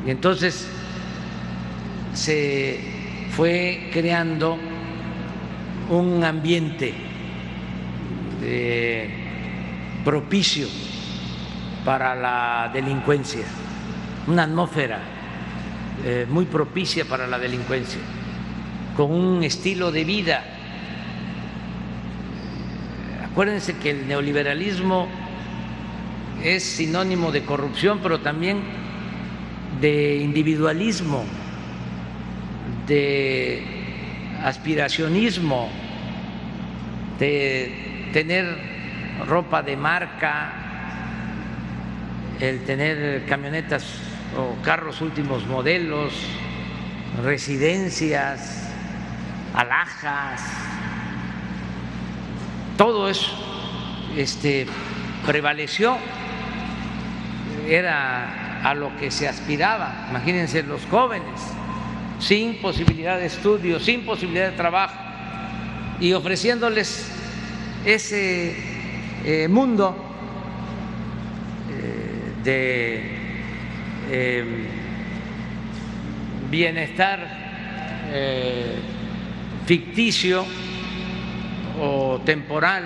Y entonces se fue creando un ambiente propicio para la delincuencia, una atmósfera muy propicia para la delincuencia, con un estilo de vida. Acuérdense que el neoliberalismo es sinónimo de corrupción, pero también de individualismo, de aspiracionismo, de tener ropa de marca, el tener camionetas o carros últimos modelos, residencias, alhajas. Todo eso prevaleció, era a lo que se aspiraba. Imagínense los jóvenes sin posibilidad de estudio, sin posibilidad de trabajo, y ofreciéndoles ese mundo de bienestar ficticio o temporal,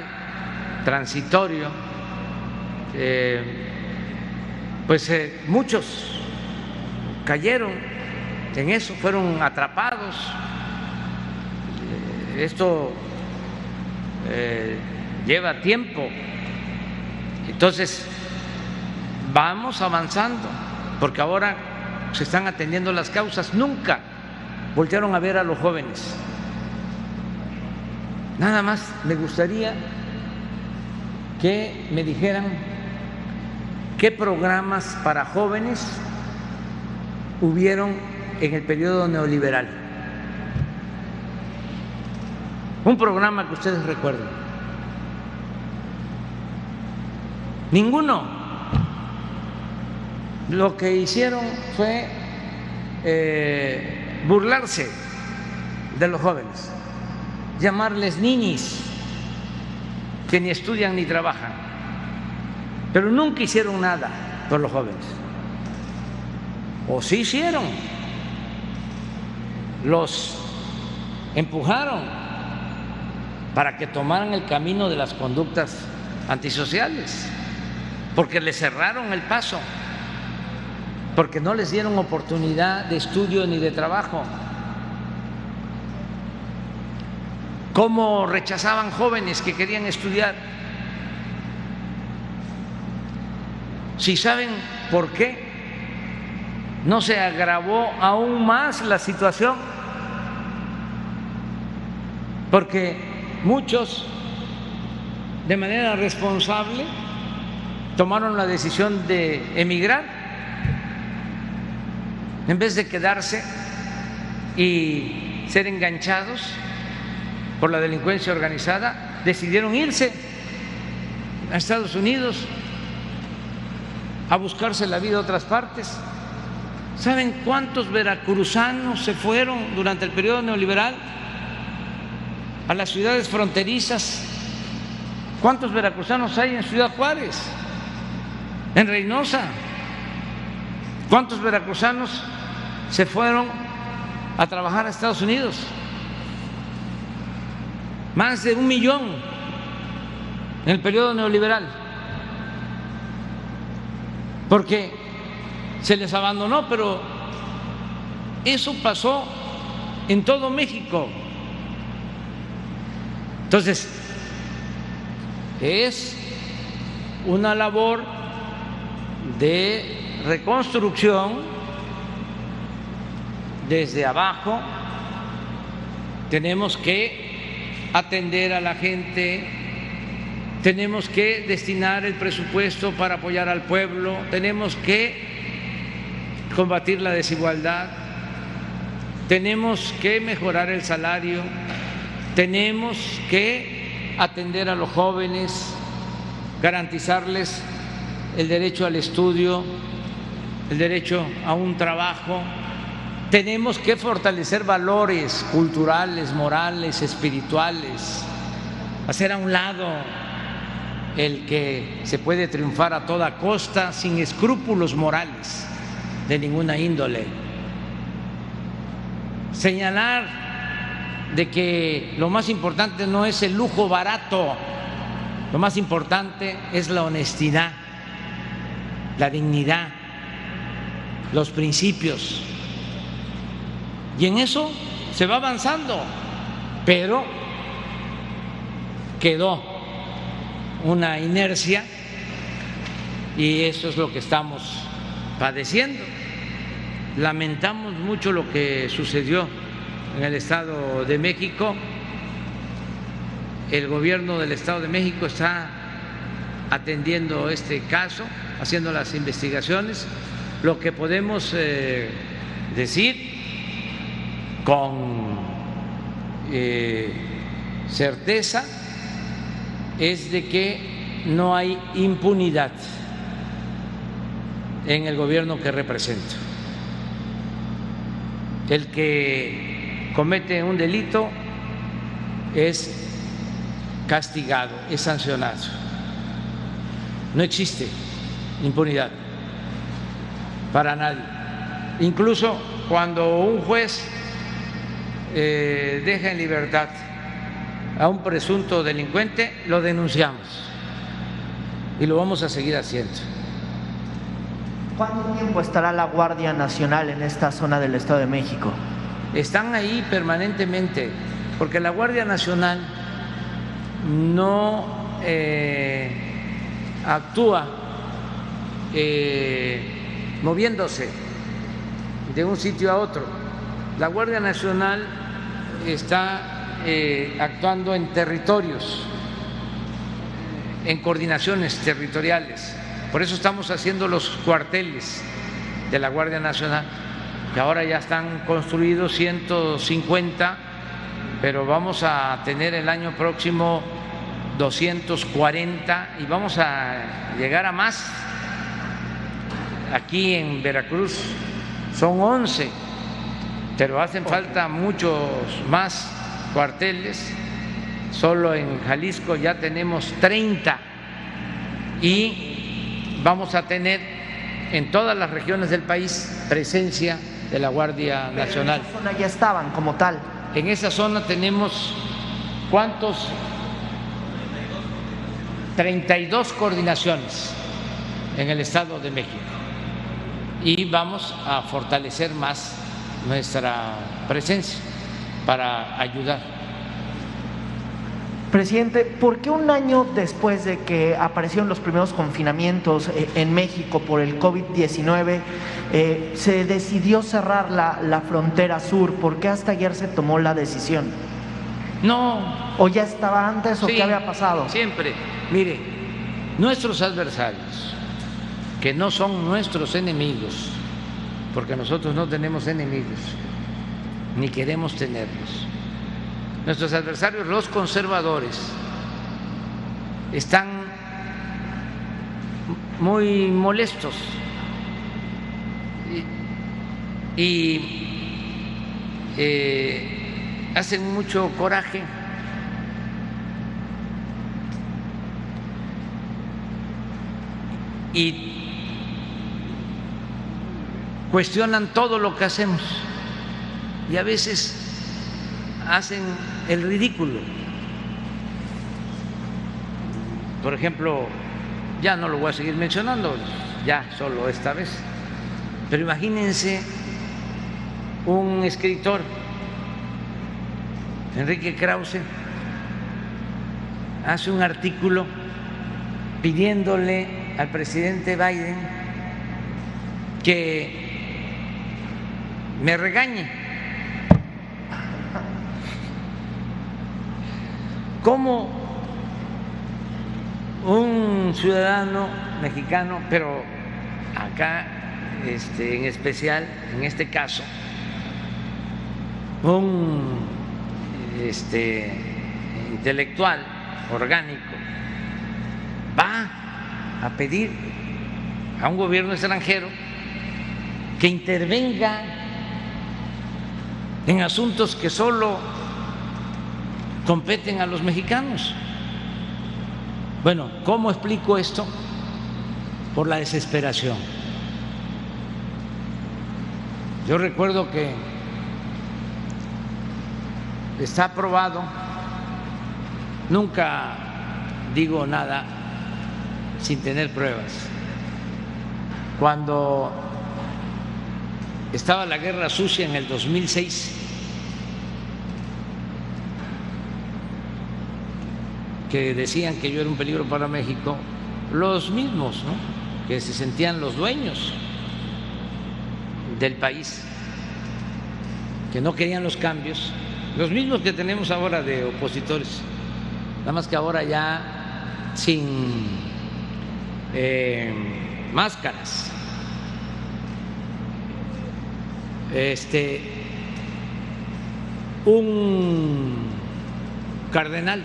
transitorio. Pues muchos cayeron en eso, fueron atrapados. Esto lleva tiempo. Entonces vamos avanzando, porque ahora se están atendiendo las causas. Nunca voltearon a ver a los jóvenes. Nada más me gustaría que me dijeran qué programas para jóvenes hubieron en el periodo neoliberal. Un programa que ustedes recuerden. Ninguno. Lo que hicieron fue burlarse de los jóvenes, llamarles niñis que ni estudian ni trabajan, pero nunca hicieron nada por los jóvenes. O sí hicieron, los empujaron para que tomaran el camino de las conductas antisociales, porque les cerraron el paso, porque no les dieron oportunidad de estudio ni de trabajo. ¿Cómo rechazaban jóvenes que querían estudiar? Si saben por qué no se agravó aún más la situación, porque muchos de manera responsable tomaron la decisión de emigrar en vez de quedarse y ser enganchados por la delincuencia organizada. decidieron irse a Estados Unidos a buscarse la vida a otras partes. ¿Saben cuántos veracruzanos se fueron durante el periodo neoliberal a las ciudades fronterizas? ¿Cuántos veracruzanos hay en Ciudad Juárez, en Reynosa? ¿Cuántos veracruzanos se fueron a trabajar a Estados Unidos? Más de 1 millón en el periodo neoliberal, porque se les abandonó, pero eso pasó en todo México. Entonces, es una labor de reconstrucción desde abajo. Tenemos que atender a la gente, tenemos que destinar el presupuesto para apoyar al pueblo, tenemos que combatir la desigualdad, tenemos que mejorar el salario, tenemos que atender a los jóvenes, garantizarles el derecho al estudio, el derecho a un trabajo. Tenemos que fortalecer valores culturales, morales, espirituales, hacer a un lado el que se puede triunfar a toda costa sin escrúpulos morales de ninguna índole. Señalar de que lo más importante no es el lujo barato, lo más importante es la honestidad, la dignidad, los principios. Y en eso se va avanzando, pero quedó una inercia y eso es lo que estamos padeciendo. Lamentamos mucho lo que sucedió en el Estado de México. El gobierno del Estado de México está atendiendo este caso, haciendo las investigaciones. Lo que podemos decir con certeza es de que no hay impunidad en el gobierno que represento. El que comete un delito es castigado, es sancionado. No existe impunidad para nadie. Incluso cuando un juez deja en libertad a un presunto delincuente, lo denunciamos y lo vamos a seguir haciendo. ¿Cuánto tiempo estará la Guardia Nacional en esta zona del Estado de México? Están ahí permanentemente, porque la Guardia Nacional no actúa moviéndose de un sitio a otro. La Guardia Nacional está actuando en territorios, en coordinaciones territoriales. Por eso estamos haciendo los cuarteles de la Guardia Nacional, que ahora ya están construidos 150, pero vamos a tener el año próximo 240 y vamos a llegar a más. Aquí en Veracruz son 11, pero hacen falta muchos más cuarteles. Solo en Jalisco ya tenemos 30 y vamos a tener en todas las regiones del país presencia de la Guardia Nacional. ¿En esa zona ya estaban como tal? En esa zona tenemos, ¿cuántos? 32 coordinaciones en el Estado de México y vamos a fortalecer más nuestra presencia para ayudar. Presidente, ¿por qué un año después de que aparecieron los primeros confinamientos en México por el COVID-19 se decidió cerrar la frontera sur? ¿Por qué hasta ayer se tomó la decisión? No. ¿O ya estaba antes o sí, qué había pasado? Siempre. Mire, nuestros adversarios, que no son nuestros enemigos, porque nosotros no tenemos enemigos, ni queremos tenerlos. Nuestros adversarios, los conservadores, están muy molestos y hacen mucho coraje. Y cuestionan todo lo que hacemos y a veces hacen el ridículo. Por ejemplo, ya no lo voy a seguir mencionando, ya solo esta vez, pero imagínense un escritor, Enrique Krause, hace un artículo pidiéndole al presidente Biden que me regañe. ¿Cómo un ciudadano mexicano, pero acá en especial, en este caso, un intelectual orgánico, va a pedir a un gobierno extranjero que intervenga en asuntos que solo competen a los mexicanos? Bueno, ¿cómo explico esto? Por la desesperación. Yo recuerdo que está aprobado, nunca digo nada sin tener pruebas. Cuando estaba la guerra sucia en el 2006, que decían que yo era un peligro para México, los mismos, ¿no?, que se sentían los dueños del país, que no querían los cambios, los mismos que tenemos ahora de opositores, nada más que ahora ya sin máscaras. Un cardenal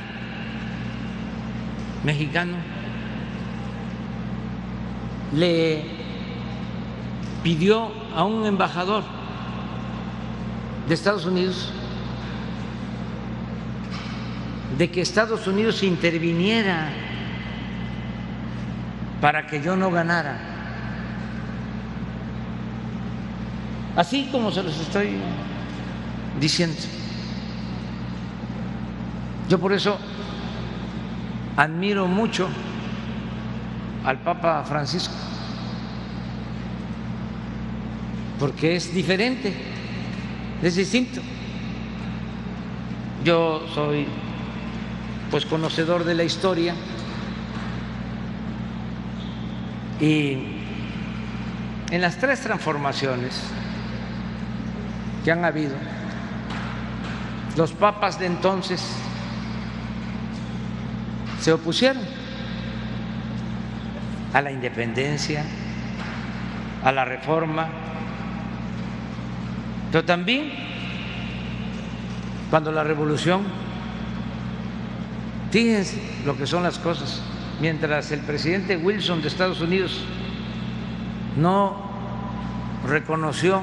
mexicano le pidió a un embajador de Estados Unidos de que Estados Unidos interviniera para que yo no ganara. Así como se los estoy diciendo. Yo por eso admiro mucho al Papa Francisco, porque es diferente, es distinto. Yo soy pues conocedor de la historia y en las tres transformaciones que han habido, los papas de entonces se opusieron a la independencia, a la reforma, pero también cuando la revolución, fíjense lo que son las cosas, mientras el presidente Wilson de Estados Unidos no reconoció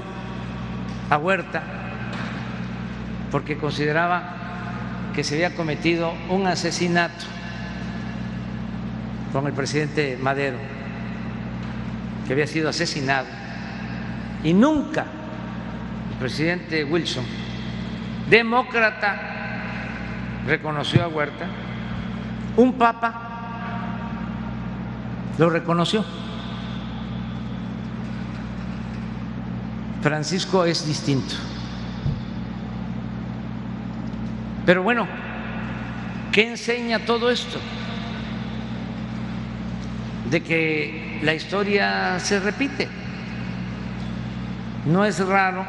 a Huerta porque consideraba que se había cometido un asesinato con el presidente Madero, que había sido asesinado, y nunca el presidente Wilson, demócrata, reconoció a Huerta, un papa lo reconoció. Francisco es distinto. Pero bueno, ¿qué enseña todo esto? De que la historia se repite. No es raro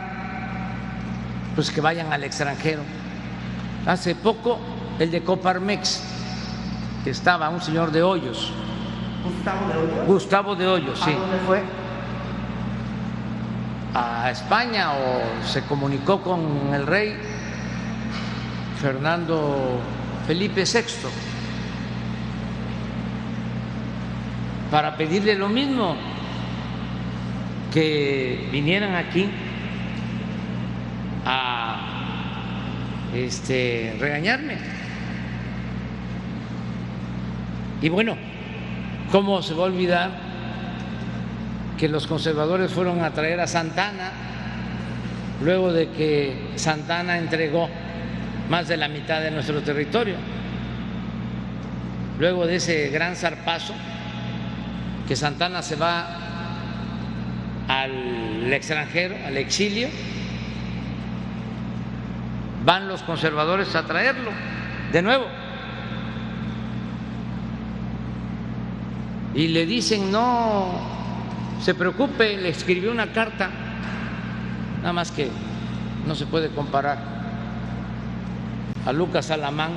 pues que vayan al extranjero. Hace poco el de Coparmex, que estaba un señor de Hoyos. ¿Gustavo de Hoyos? Gustavo de Hoyos, sí. ¿A dónde fue? A España, o se comunicó con el rey Felipe VI, para pedirle lo mismo, que vinieran aquí a regañarme. Y bueno, ¿cómo se va a olvidar que los conservadores fueron a traer a Santana luego de que Santana entregó más de la mitad de nuestro territorio? Luego de ese gran zarpazo, que Santana se va al extranjero, al exilio, van los conservadores a traerlo de nuevo. Y le dicen: no se preocupe, le escribió una carta, nada más que no se puede comparar a Lucas Alamán,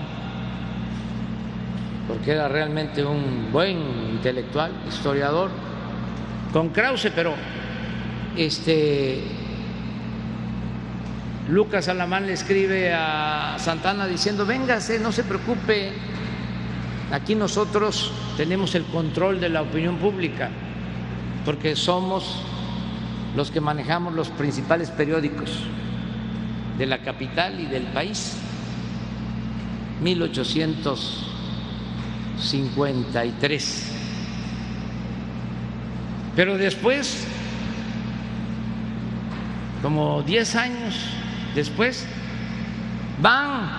porque era realmente un buen intelectual, historiador, con Krause, pero Lucas Alamán le escribe a Santana diciendo: véngase, no se preocupe, aquí nosotros tenemos el control de la opinión pública, porque somos los que manejamos los principales periódicos de la capital y del país. 1853. Pero después, como 10 años después, van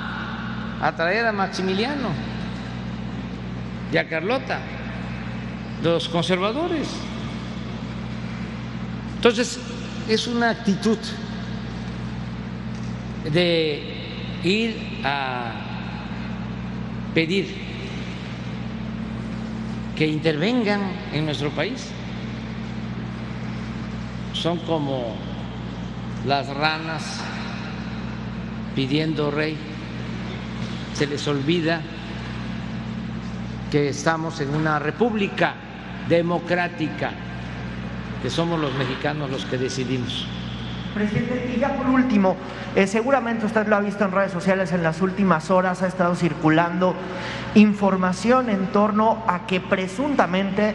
a traer a Maximiliano y a Carlota, los conservadores. Entonces, es una actitud de ir a pedir que intervengan en nuestro país. Son como las ranas pidiendo rey. Se les olvida que estamos en una república democrática, que somos los mexicanos los que decidimos. Presidente, y ya por último, seguramente usted lo ha visto en redes sociales en las últimas horas, ha estado circulando información en torno a que presuntamente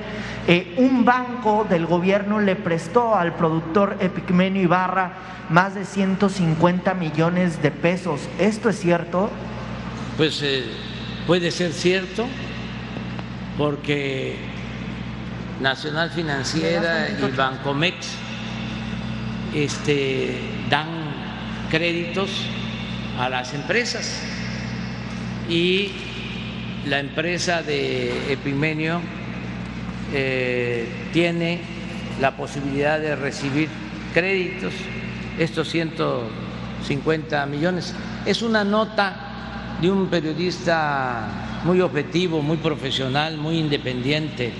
un banco del gobierno le prestó al productor Epigmenio Ibarra más de 150 millones de pesos. ¿Esto es cierto? Pues puede ser cierto, porque Nacional Financiera y Bancomex dan créditos a las empresas, y la empresa de Epigmenio tiene la posibilidad de recibir créditos, estos 150 millones. Es una nota de un periodista muy objetivo, muy profesional, muy independiente,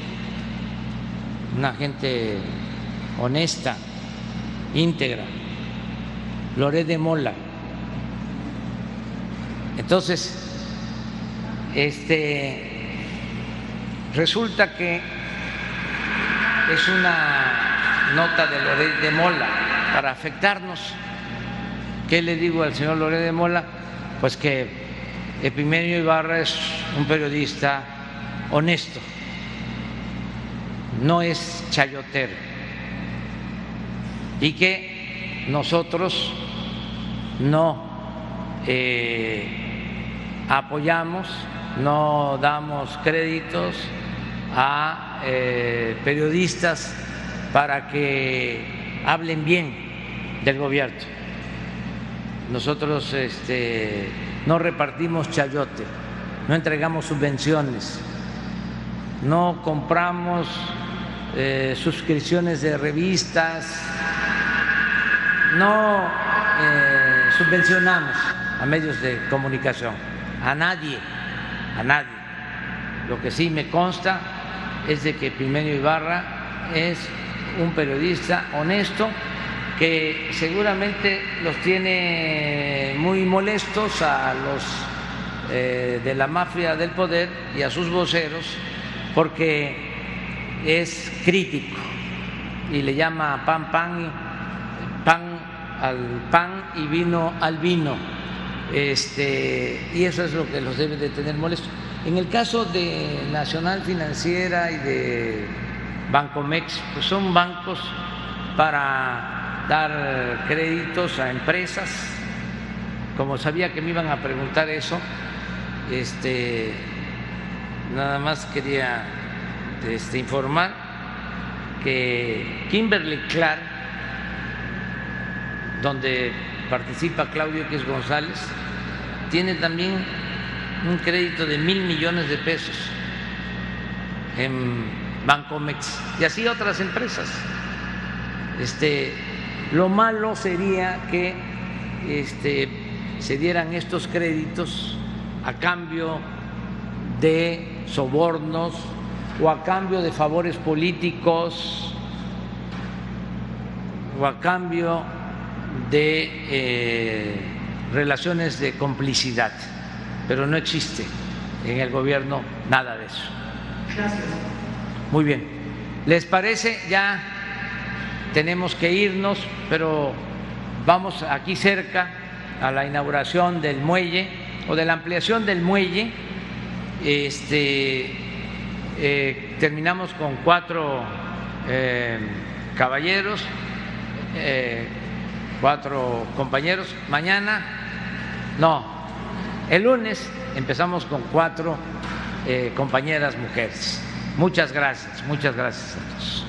una gente honesta, íntegra, Loret de Mola. Entonces, resulta que es una nota de Loret de Mola para afectarnos. ¿Qué le digo al señor Loret de Mola? Pues que Epigmenio Ibarra es un periodista honesto, no es chayotero, y que nosotros no apoyamos, no damos créditos a periodistas para que hablen bien del gobierno. Nosotros no repartimos chayote, no entregamos subvenciones, no compramos suscripciones de revistas, no subvencionamos a medios de comunicación, a nadie. Lo que sí me consta es de que Epigmenio Ibarra es un periodista honesto, que seguramente los tiene muy molestos a los de la mafia del poder y a sus voceros, porque es crítico y le llama pan al pan y vino al vino, y eso es lo que los debe de tener molestos. En el caso de Nacional Financiera y de Bancomext, pues son bancos para dar créditos a empresas. Como sabía que me iban a preguntar eso, nada más quería informar que Kimberly-Clark, donde participa Claudio X González, tiene también un crédito de 1,000 millones de pesos en Bancomext, y así otras empresas. Lo malo sería que se dieran estos créditos a cambio de sobornos o a cambio de favores políticos o a cambio de relaciones de complicidad, pero no existe en el gobierno nada de eso. Gracias. Muy bien. ¿Les parece? Ya tenemos que irnos, pero vamos aquí cerca a la inauguración del muelle o de la ampliación del muelle. Terminamos con 4 caballeros, 4 compañeros. Mañana, no, el lunes empezamos con 4 compañeras mujeres. Muchas gracias a todos.